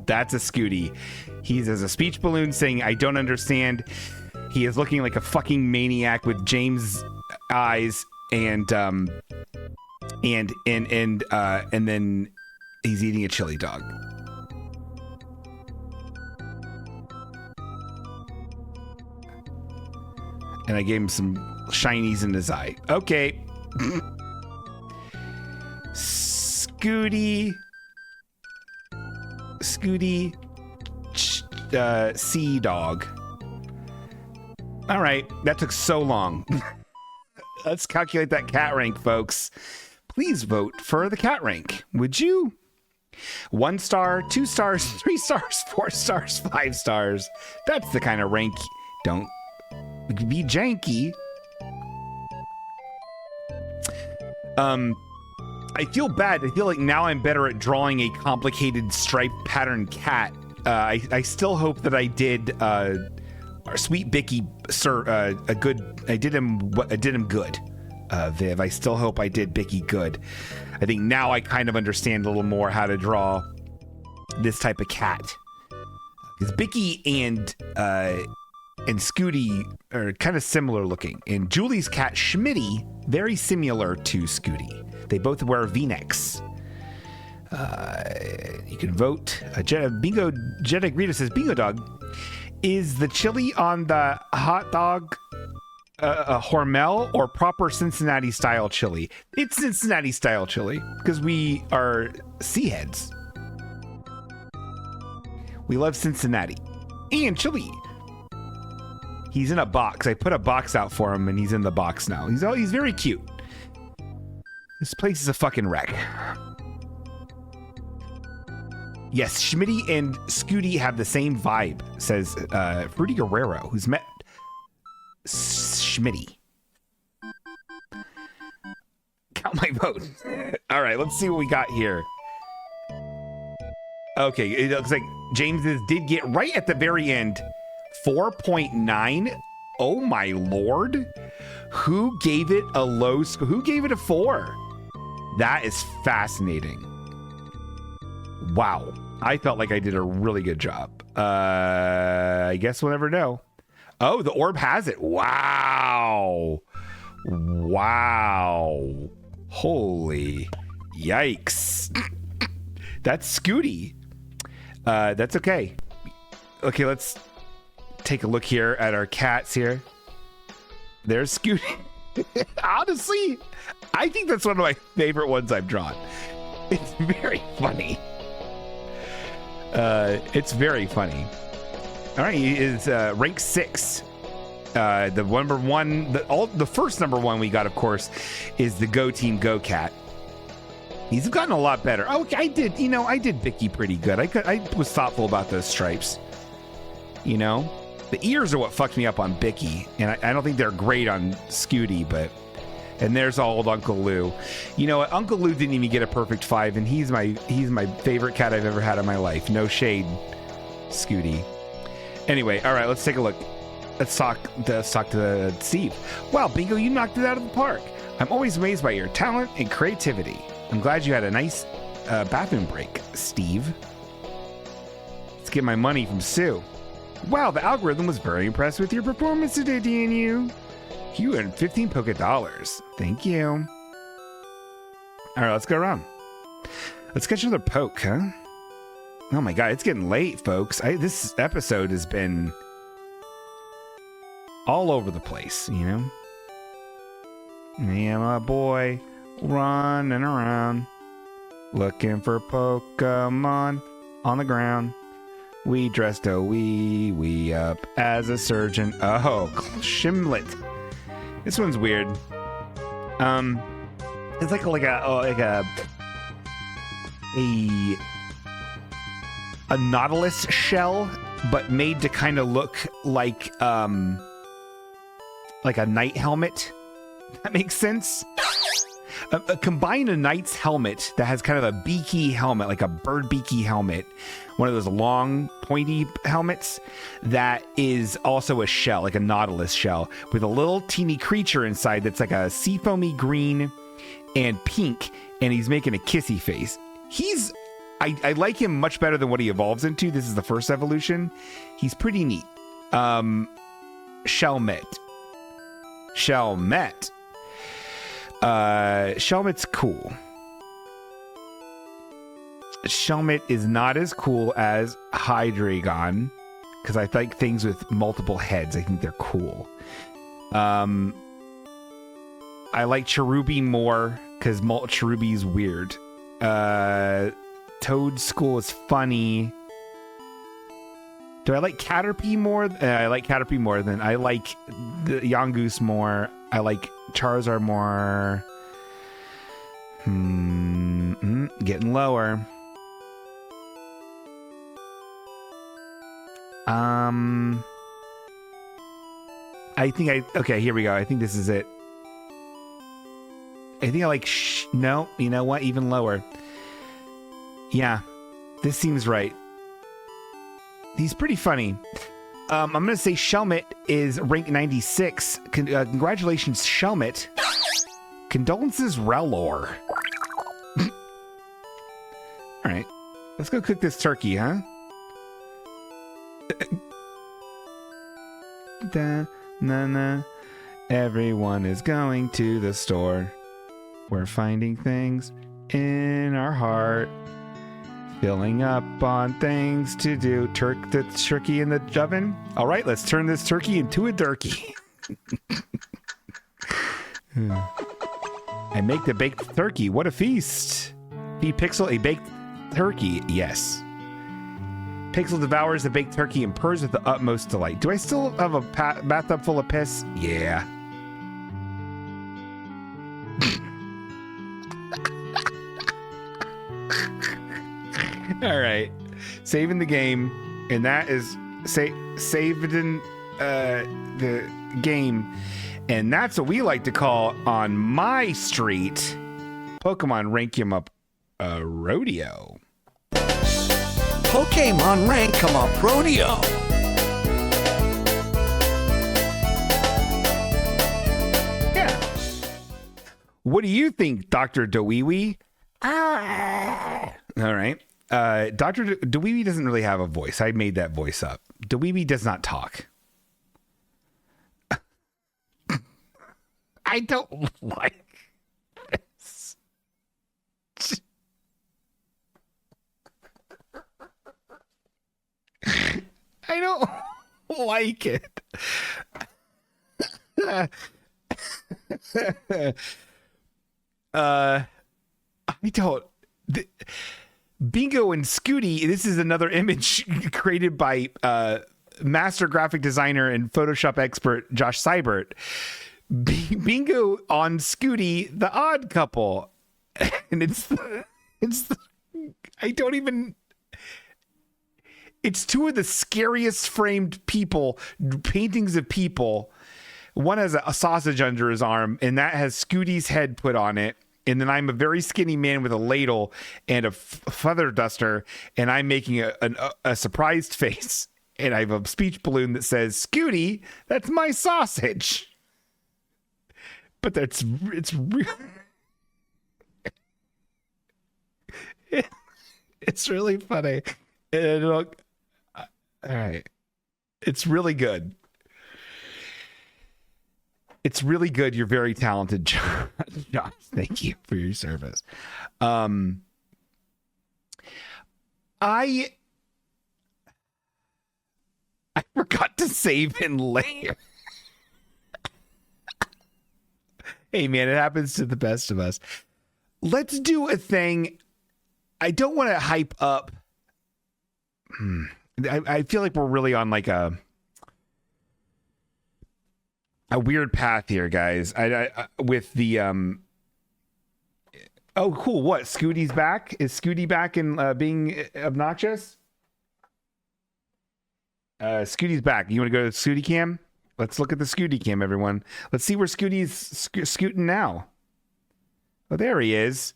That's a Scooty. He's as a speech balloon saying, I don't understand. He is looking like a fucking maniac with James eyes and then he's eating a chili dog. And I gave him some shinies in his eye. Okay. Scooty, sea dog. All right, that took so long. Let's calculate that cat rank, folks. Please vote for the cat rank, would you? 1 star, 2 stars, 3 stars, 4 stars, 5 stars. That's the kind of rank. Don't be janky. I feel bad. I feel like now I'm better at drawing a complicated striped pattern cat. I still hope that I did our sweet Bicky, sir, a good. I did him good, Viv. I still hope I did Bicky good. I think now I kind of understand a little more how to draw this type of cat. Because Bicky and Scooty are kind of similar looking, and Julie's cat Schmitty very similar to Scooty. They both wear V-necks. You can vote. Jetta Greta says, Bingo Dog, is the chili on the hot dog a Hormel or proper Cincinnati style chili? It's Cincinnati style chili because we are sea heads. We love Cincinnati and chili. He's in a box. I put a box out for him, and he's in the box now. He's very cute. This place is a fucking wreck. Yes, Schmitty and Scooty have the same vibe, says Fruity Guerrero, who's met Schmitty. Count my vote. All right, let's see what we got here. Okay, it looks like James's did get right at the very end. 4.9. Oh my lord. Who gave it a low score? Who gave it a 4? That is fascinating. Wow. I felt like I did a really good job. I guess we'll never know. Oh, the orb has it. Wow. Wow. Holy yikes. That's Scooty. That's okay. Okay, let's take a look here at our cats here. There's Scooty. Honestly, I think that's one of my favorite ones I've drawn. It's very funny. It's very funny. All right, he is rank 6. The number one, the first number one we got, of course, is the Go Team Go Cat. He's gotten a lot better. Oh, I did Bicky pretty good. I was thoughtful about those stripes. You know, the ears are what fucked me up on Bicky, and I don't think they're great on Scooty, but. And there's old Uncle Lou. You know what? Uncle Lou didn't even get a perfect 5, and he's my favorite cat I've ever had in my life. No shade, Scooty. Anyway, all right, let's take a look. Let's talk to Steve. Wow, Bingo, you knocked it out of the park. I'm always amazed by your talent and creativity. I'm glad you had a nice bathroom break, Steve. Let's get my money from Sue. Wow, the algorithm was very impressed with your performance today, DNU. You earned 15 polka dollars. Thank you. All right, let's go around. Let's catch another poke, huh? Oh my god, it's getting late, folks. This episode has been all over the place, you know? Me and my boy running around, looking for Pokemon on the ground. We dressed a wee up as a surgeon. Oh, Shimlet. This one's weird. It's like a Nautilus shell, but made to kind of look like a knight helmet. That makes sense. Combine a knight's helmet that has kind of a beaky helmet, like a bird beaky helmet, one of those long pointy helmets that is also a shell, like a Nautilus shell, with a little teeny creature inside that's like a seafoamy green and pink, and he's making a kissy face. I like him much better than what he evolves into. This is the first evolution. He's pretty neat. Shelmet. Shelmet's cool. Shelmet is not as cool as Hydreigon, because I like things with multiple heads. I think they're cool. I like Cherubi more, because Cherubi's weird. Toadstool is funny. Do I like Caterpie more? I like Caterpie more than I like the Yongoose more. I like Charizard more. Getting lower. Okay, here we go. I think this is it. I think I like no, you know what? Even lower. Yeah, this seems right. He's pretty funny. I'm going to say Shelmet is rank 96. Congratulations, Shelmet. Condolences, Rellor. All right, let's go cook this turkey, huh? Da-na-na. Everyone is going to the store. We're finding things in our heart. Filling up on things to do. The turkey in the oven. All right, let's turn this turkey into a turkey. I make the baked turkey. What a feast. Feed Pixel a baked turkey. Yes. Pixel devours the baked turkey and purrs with the utmost delight. Do I still have a bathtub full of piss? Yeah. All right. Saving the game. And that is saved in the game. And that's what we like to call on my street Pokemon Rank 'em Up Rodeo. Pokemon Rank 'em Up Rodeo. Yeah. What do you think, Dr. Wiwi? All right. Dr. Wiwi doesn't really have a voice. I made that voice up. Wiwi does not talk. I don't like this. I don't like it. I don't. Bingo and Scooty. This is another image created by master graphic designer and Photoshop expert Josh Seibert. Bingo on Scooty, the odd couple, and it's I don't even. It's two of the scariest framed paintings of people. One has a sausage under his arm, and that has Scooty's head put on it. And then I'm a very skinny man with a ladle and a feather duster, and I'm making a surprised face. And I have a speech balloon that says, "Scooty, that's my sausage." But it's real. It's really funny. And look, all right, it's really good. It's really good. You're very talented, Josh. Thank you for your service. I forgot to save in layer. Hey, man, it happens to the best of us. Let's do a thing. I don't want to hype up. I feel like we're really on like a weird path here, guys. I with the oh, cool. What? Scooty's back? Is Scooty back and being obnoxious? Scooty's back. You want to go to Scooty cam? Let's look at the Scooty cam, everyone. Let's see where Scooty's scooting now. Oh, there he is.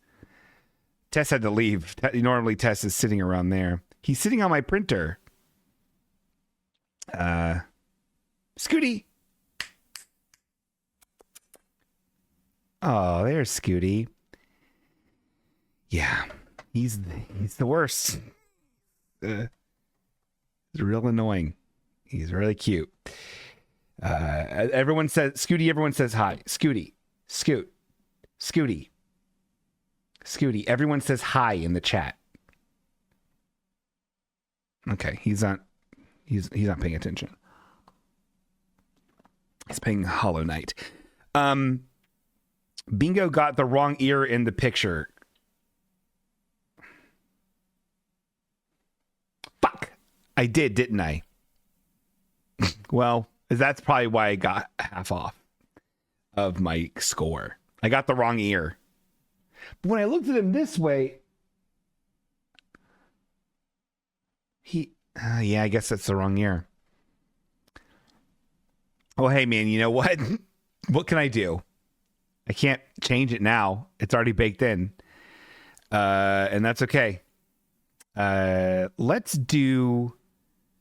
Tess had to leave. Normally Tess is sitting around there. He's sitting on my printer. Scooty. Oh, there's Scooty. Yeah, he's the worst. He's real annoying. He's really cute. Everyone says Scooty. Everyone says hi. Scooty. Scooty. Everyone says hi in the chat. Okay, he's not paying attention. He's playing Hollow Knight. Bingo got the wrong ear in the picture. Fuck. I did, didn't I? Well, that's probably why I got half off of my score. I got the wrong ear. But when I looked at him this way, yeah, I guess that's the wrong ear. Oh, hey, man, you know what? What can I do? I can't change it now. It's already baked in. And that's okay. Let's do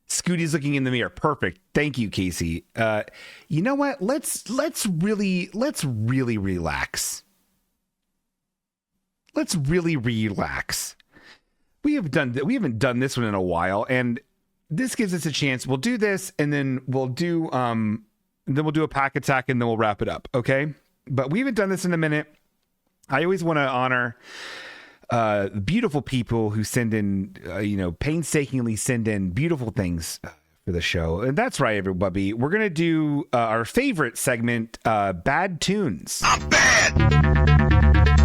Scooty's looking in the mirror. Perfect. Thank you, Casey. You know what? Let's really relax. Let's really relax. We haven't done this one in a while, and this gives us a chance. We'll do this, and then we'll do a pack attack, and then we'll wrap it up. Okay? But we haven't done this in a minute. I always want to honor beautiful people who send in, painstakingly send in beautiful things for the show. And that's right, everybody. We're going to do our favorite segment, Bad Tunes. I'm bad.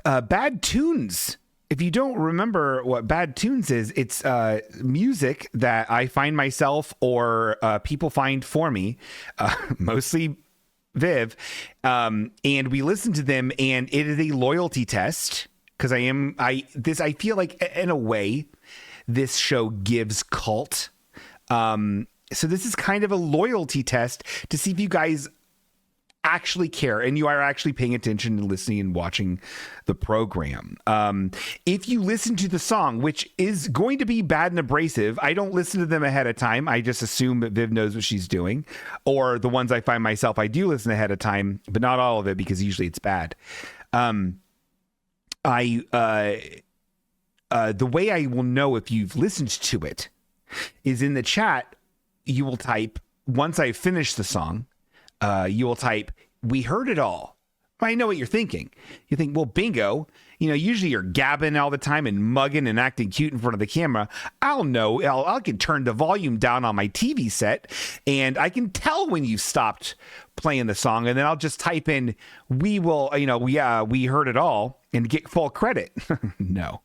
Bad tunes. If you don't remember what bad tunes is, it's music that I find myself or people find for me, mostly Viv, and we listen to them, and it is a loyalty test because I feel like in a way this show gives cult. So this is kind of a loyalty test to see if you guys actually care and you are actually paying attention and listening and watching the program. If you listen to the song, which is going to be bad and abrasive, I don't listen to them ahead of time. I just assume that Viv knows what she's doing, or the ones I find myself, I do listen ahead of time, but not all of it because usually it's bad. The way I will know if you've listened to it is in the chat. You will type, once I finish the song, you will type, "We heard it all." I know what you're thinking. You think, well, bingo. Usually you're gabbing all the time and mugging and acting cute in front of the camera. I'll know. I can turn the volume down on my TV set, and I can tell when you stopped playing the song, and then I'll just type in, "We will," we heard it all, and get full credit. No.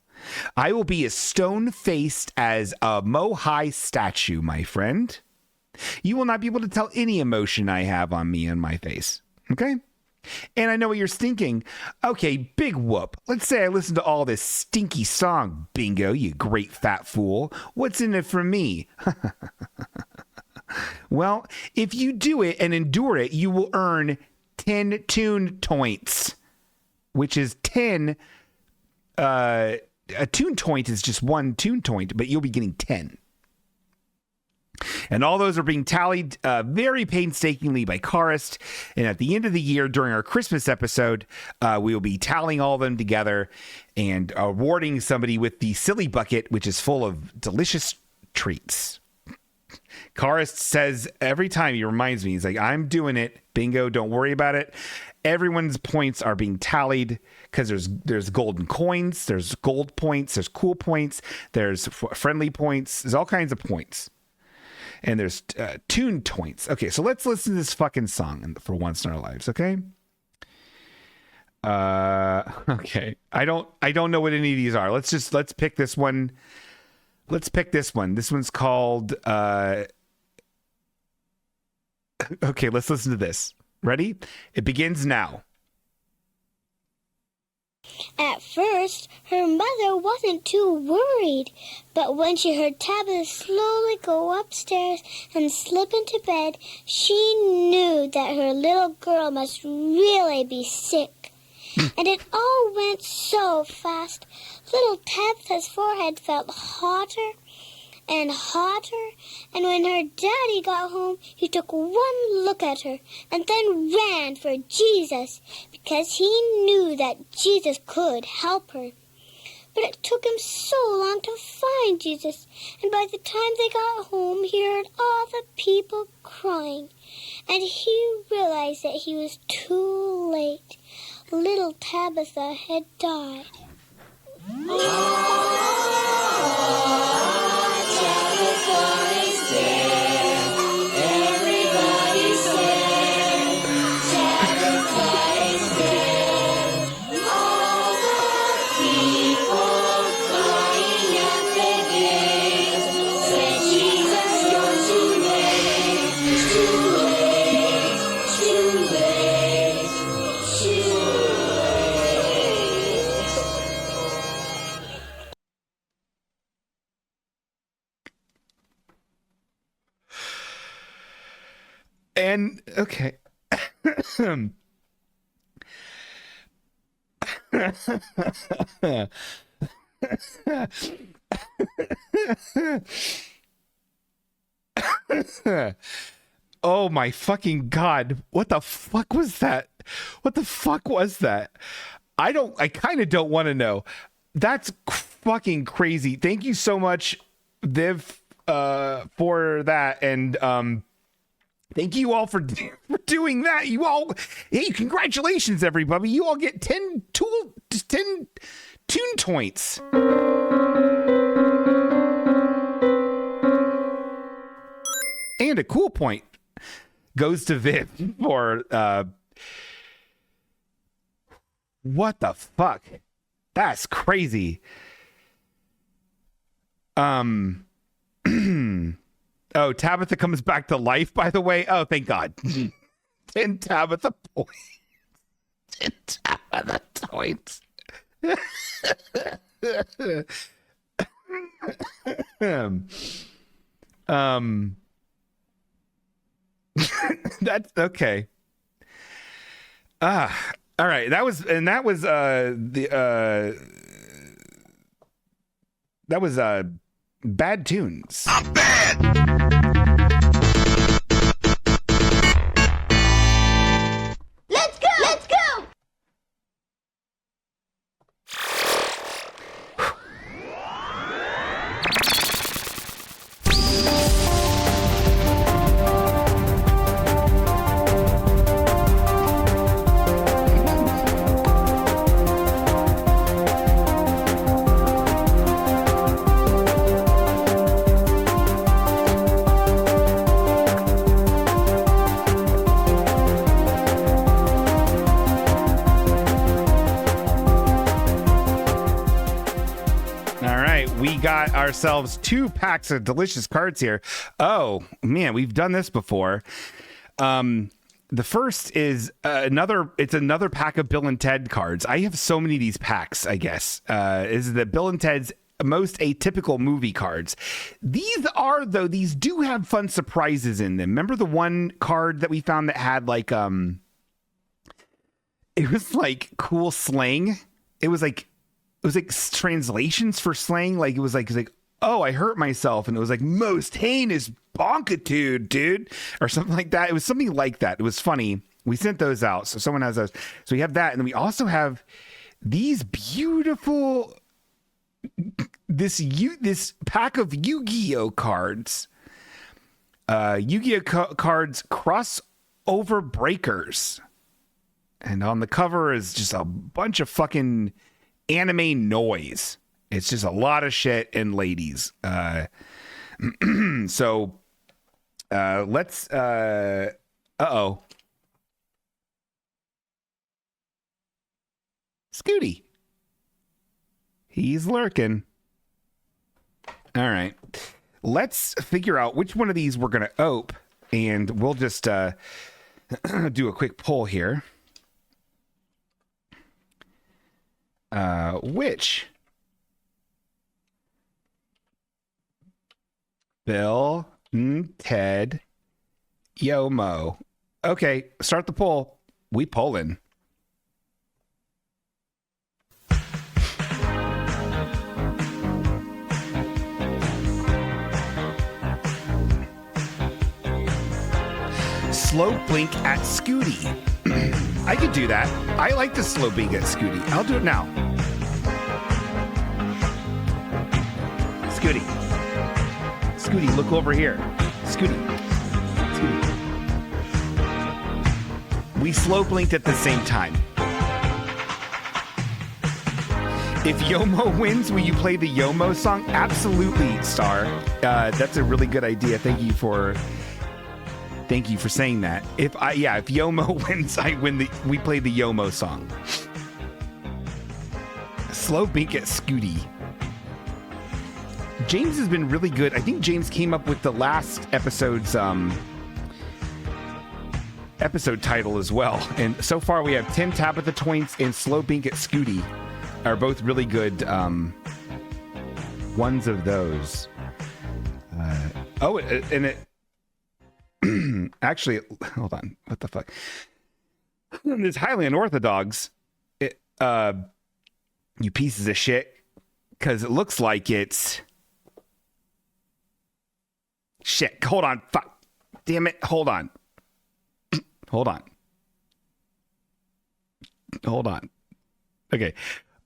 I will be as stone-faced as a Mohai statue, my friend. You will not be able to tell any emotion I have on me and my face. Okay? And I know what you're thinking. Okay, big whoop. Let's say I listen to all this stinky song, bingo, you great fat fool. What's in it for me? Well, if you do it and endure it, you will earn 10 tune toints, which is 10. A tune toint is just one tune toint, but you'll be getting 10. And all those are being tallied very painstakingly by Karist. And at the end of the year, during our Christmas episode, we will be tallying all of them together and awarding somebody with the silly bucket, which is full of delicious treats. Karist says every time, he reminds me, he's like, "I'm doing it. Bingo, don't worry about it." Everyone's points are being tallied because there's golden coins, there's gold points, there's cool points, there's friendly points, there's all kinds of points. And there's tune toints. Okay, so let's listen to this fucking song for once in our lives, okay? Okay. I don't know what any of these are. Let's pick this one. Let's pick this one. This one's called okay, let's listen to this. Ready? It begins now. At first, her mother wasn't too worried, but when she heard Tabitha slowly go upstairs and slip into bed, she knew that her little girl must really be sick. And it all went so fast. Little Tabitha's forehead felt hotter and hotter, and when her daddy got home, he took one look at her and then ran for Jesus because he knew that Jesus could help her. But it took him so long to find Jesus, and by the time they got home, he heard all the people crying, and he realized that he was too late. Little Tabitha had died. And okay. Oh my fucking God. What the fuck was that? What the fuck was that? I kind of don't want to know. That's fucking crazy. Thank you so much, Viv, for that. And thank you all for doing that. You all, hey, congratulations, everybody. You all get 10 tune toints. And a cool point goes to Viv for what the fuck? That's crazy. Oh, Tabitha comes back to life, by the way. Oh, thank God. 10 Tabitha points. 10 Tabitha points. That's okay. All right. That was Bad Tunes. I'm bad. Let's go! Let's go! We got ourselves 2 packs of delicious cards here. Oh man, we've done this before. The first is another pack of Bill and Ted cards. I have so many of these packs, I guess. Is the Bill and Ted's most atypical movie cards. These do have fun surprises in them. Remember the one card that we found that had like it was like cool slang. It was like translations for slang. Like it was like, oh, I hurt myself. And it was like most heinous bonkitude, dude, or something like that. It was something like that. It was funny. We sent those out. So someone has those. So we have that. And then we also have these beautiful, this pack of Yu-Gi-Oh cards. Yu-Gi-Oh cards crossover breakers. And on the cover is just a bunch of fucking anime noise. It's just a lot of shit and ladies. So let's Scooty. He's lurking. All right. Let's figure out which one of these we're gonna ope, and we'll just do a quick poll here. Which Bill and Ted YOMO. Okay, start the poll. We pollin'. Slow blink at Scooty. I could do that. I like the slow blink at Scooty. I'll do it now. Scooty. Scooty, look over here. Scooty. Scooty. We slow blinked at the same time. If YOMO wins, will you play the YOMO song? Absolutely, Star. That's a really good idea. Thank you for saying that. If YOMO wins, we play the YOMO song. Slow blink at Scooty. James has been really good. I think James came up with the last episode's episode title as well. And so far we have 10 Tabitha Toints and Slow Blink at Scooty are both really good ones of those. Actually, hold on. What the fuck? This highly unorthodox. You pieces of shit. Because it looks like it's... Shit. Hold on. Fuck. Damn it. Hold on. Hold on. Hold on. Okay.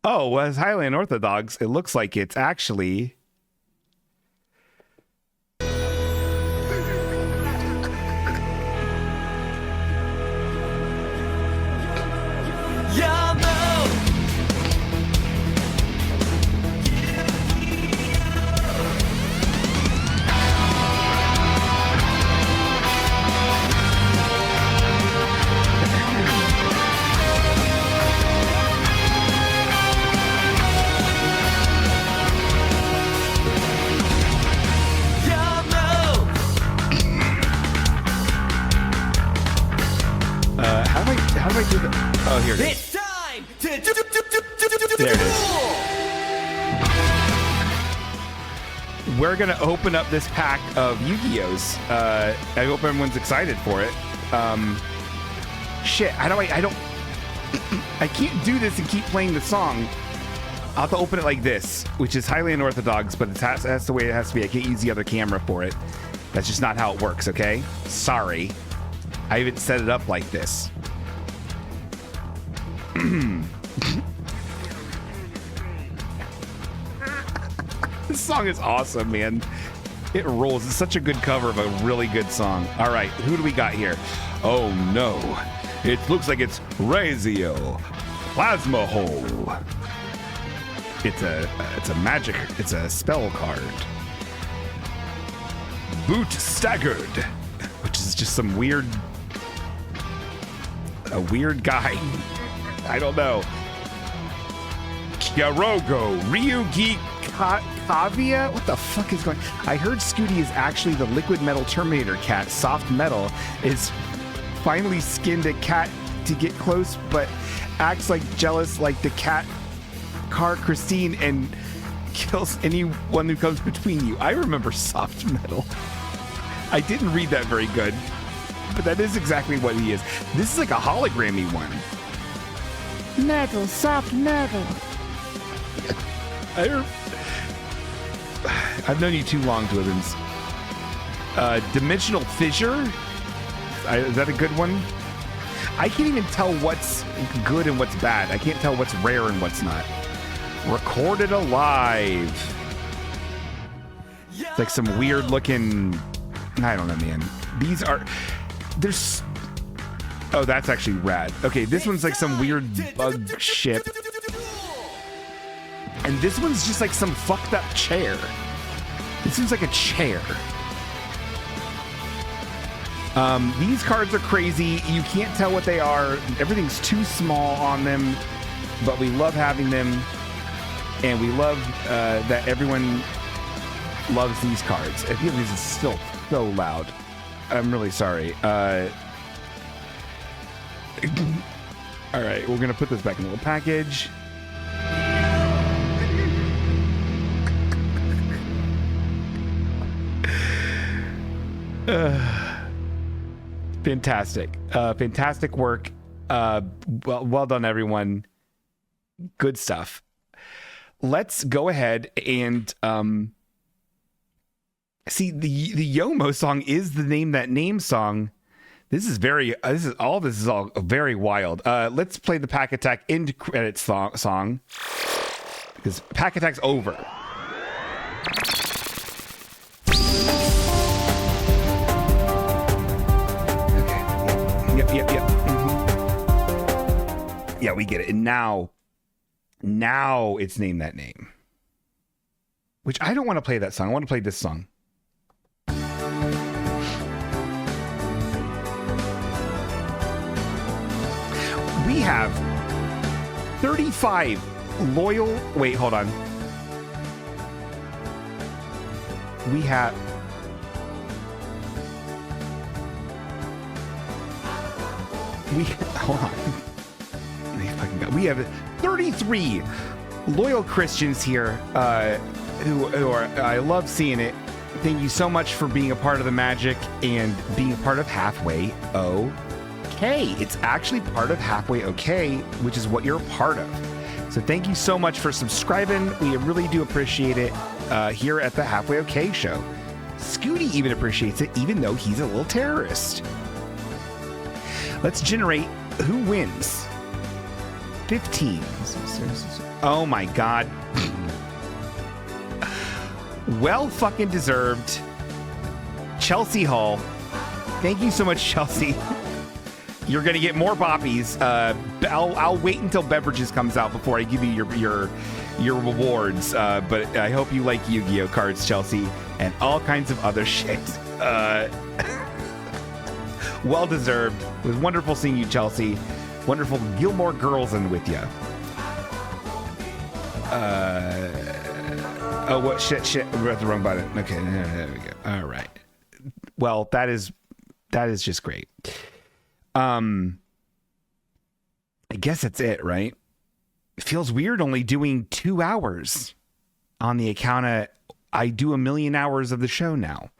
Oh, well, it's highly unorthodox. It looks like it's actually... I do the... Oh, here it is. It's time to There it is. We're gonna open up this pack of Yu-Gi-Ohs. I hope everyone's excited for it. Shit, I don't. I can't do this and keep playing the song. I'll have to open it like this, which is highly unorthodox, but that's the way it has to be. I can't use the other camera for it. That's just not how it works, okay? Sorry. I haven't set it up like this. This song is awesome, man. It rolls. It's such a good cover of a really good song. All right, who do we got here? Oh no, it looks like it's Razio Plasma Hole. It's a magic. It's a spell card. Boot Staggered, which is just some weird guy. I don't know. Kyarogo Ryugi Kavia? What the fuck is going on? I heard Scooty is actually the liquid metal Terminator cat. Soft metal is finally skinned a cat to get close, but acts like jealous like the cat car Christine and kills anyone who comes between you. I remember soft metal. I didn't read that very good, but that is exactly what he is. This is like a hologrammy one. Metal, soft metal. I've known you too long, Twibbins. Dimensional Fissure? Is that a good one? I can't even tell what's good and what's bad. I can't tell what's rare and what's not. Recorded Alive. It's like some weird looking... I don't know, man. These are... There's... Oh, that's actually rad. Okay, this one's like some weird bug ship. And this one's just like some fucked up chair. This seems like a chair. These cards are crazy. You can't tell what they are. Everything's too small on them, but we love having them. And we love that everyone loves these cards. I feel this is still so loud. I'm really sorry. All right, we're gonna put this back in a little package. Fantastic. Fantastic work. Well done, everyone. Good stuff. Let's go ahead and see the YOMO song is the Name That Name song. This is all very wild. Let's play the Pack Attack end credits song because Pack Attack's over. Yep. Mm-hmm. Yeah, we get it. And now it's Name That Name. Which I don't want to play that song. I want to play this song. We have 35 loyal... Wait, hold on. Hold on. We have 33 loyal Christians here who are... I love seeing it. Thank you so much for being a part of the magic and being a part of Halfway Okay. It's actually part of Halfway Okay, which is what you're a part of. So thank you so much for subscribing. We really do appreciate it here at the Halfway Okay show. Scooty even appreciates it, even though he's a little terrorist. Let's generate who wins. 15. Oh my God. Well fucking deserved. Chelsea Hall. Thank you so much, Chelsea. You're gonna get more boppies. I'll wait until beverages comes out before I give you your rewards. But I hope you like Yu-Gi-Oh cards, Chelsea, and all kinds of other shit. Well deserved. It was wonderful seeing you, Chelsea. Wonderful Gilmore girls in with you. Oh, what shit. We're at the wrong button. Okay, there we go. All right. Well, that is just great. I guess that's it, right? It feels weird only doing 2 hours on the account of I do 1 million hours of the show now.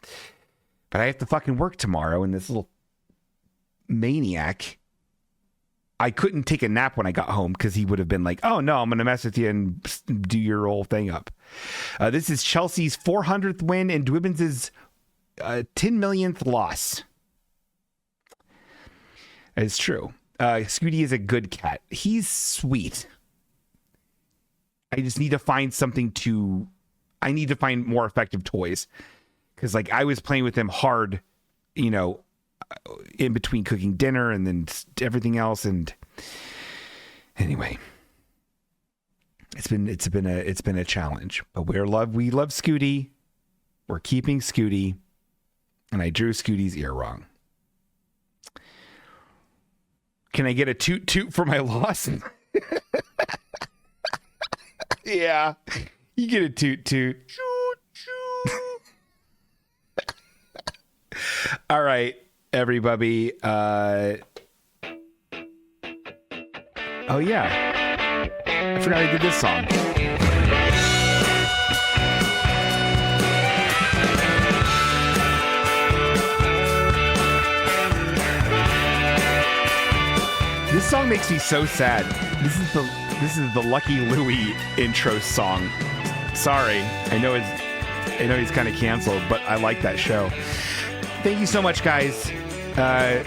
But I have to fucking work tomorrow, and this little maniac, I couldn't take a nap when I got home because he would have been like, oh no, I'm going to mess with you and do your whole thing up. This is Chelsea's 400th win and Dwibbins' 10 millionth loss. It's true. Scooty is a good cat. He's sweet. I just need to find I need to find more effective toys. Because, like, I was playing with him hard, in between cooking dinner and then everything else. And anyway, it's been a challenge. But we love Scooty. We're keeping Scooty. And I drew Scooty's ear wrong. Can I get a toot toot for my loss? Yeah. You get a toot toot. All right, everybody. Oh yeah. I forgot I did this song. This song makes me so sad. This is the Lucky Louie intro song. Sorry. I know he's kind of canceled, but I like that show. Thank you so much, guys.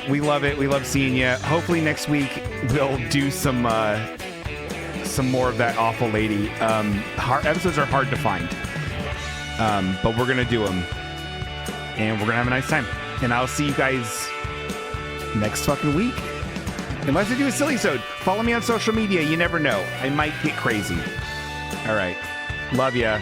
We love it. We love seeing you. Hopefully next week we'll do some more of that awful lady. Episodes are hard to find, but we're gonna do them, and we're gonna have a nice time. And I'll see you guys next fucking week. Unless I do a silly-sode. Follow me on social media. You never know. I might get crazy. All right. Love ya.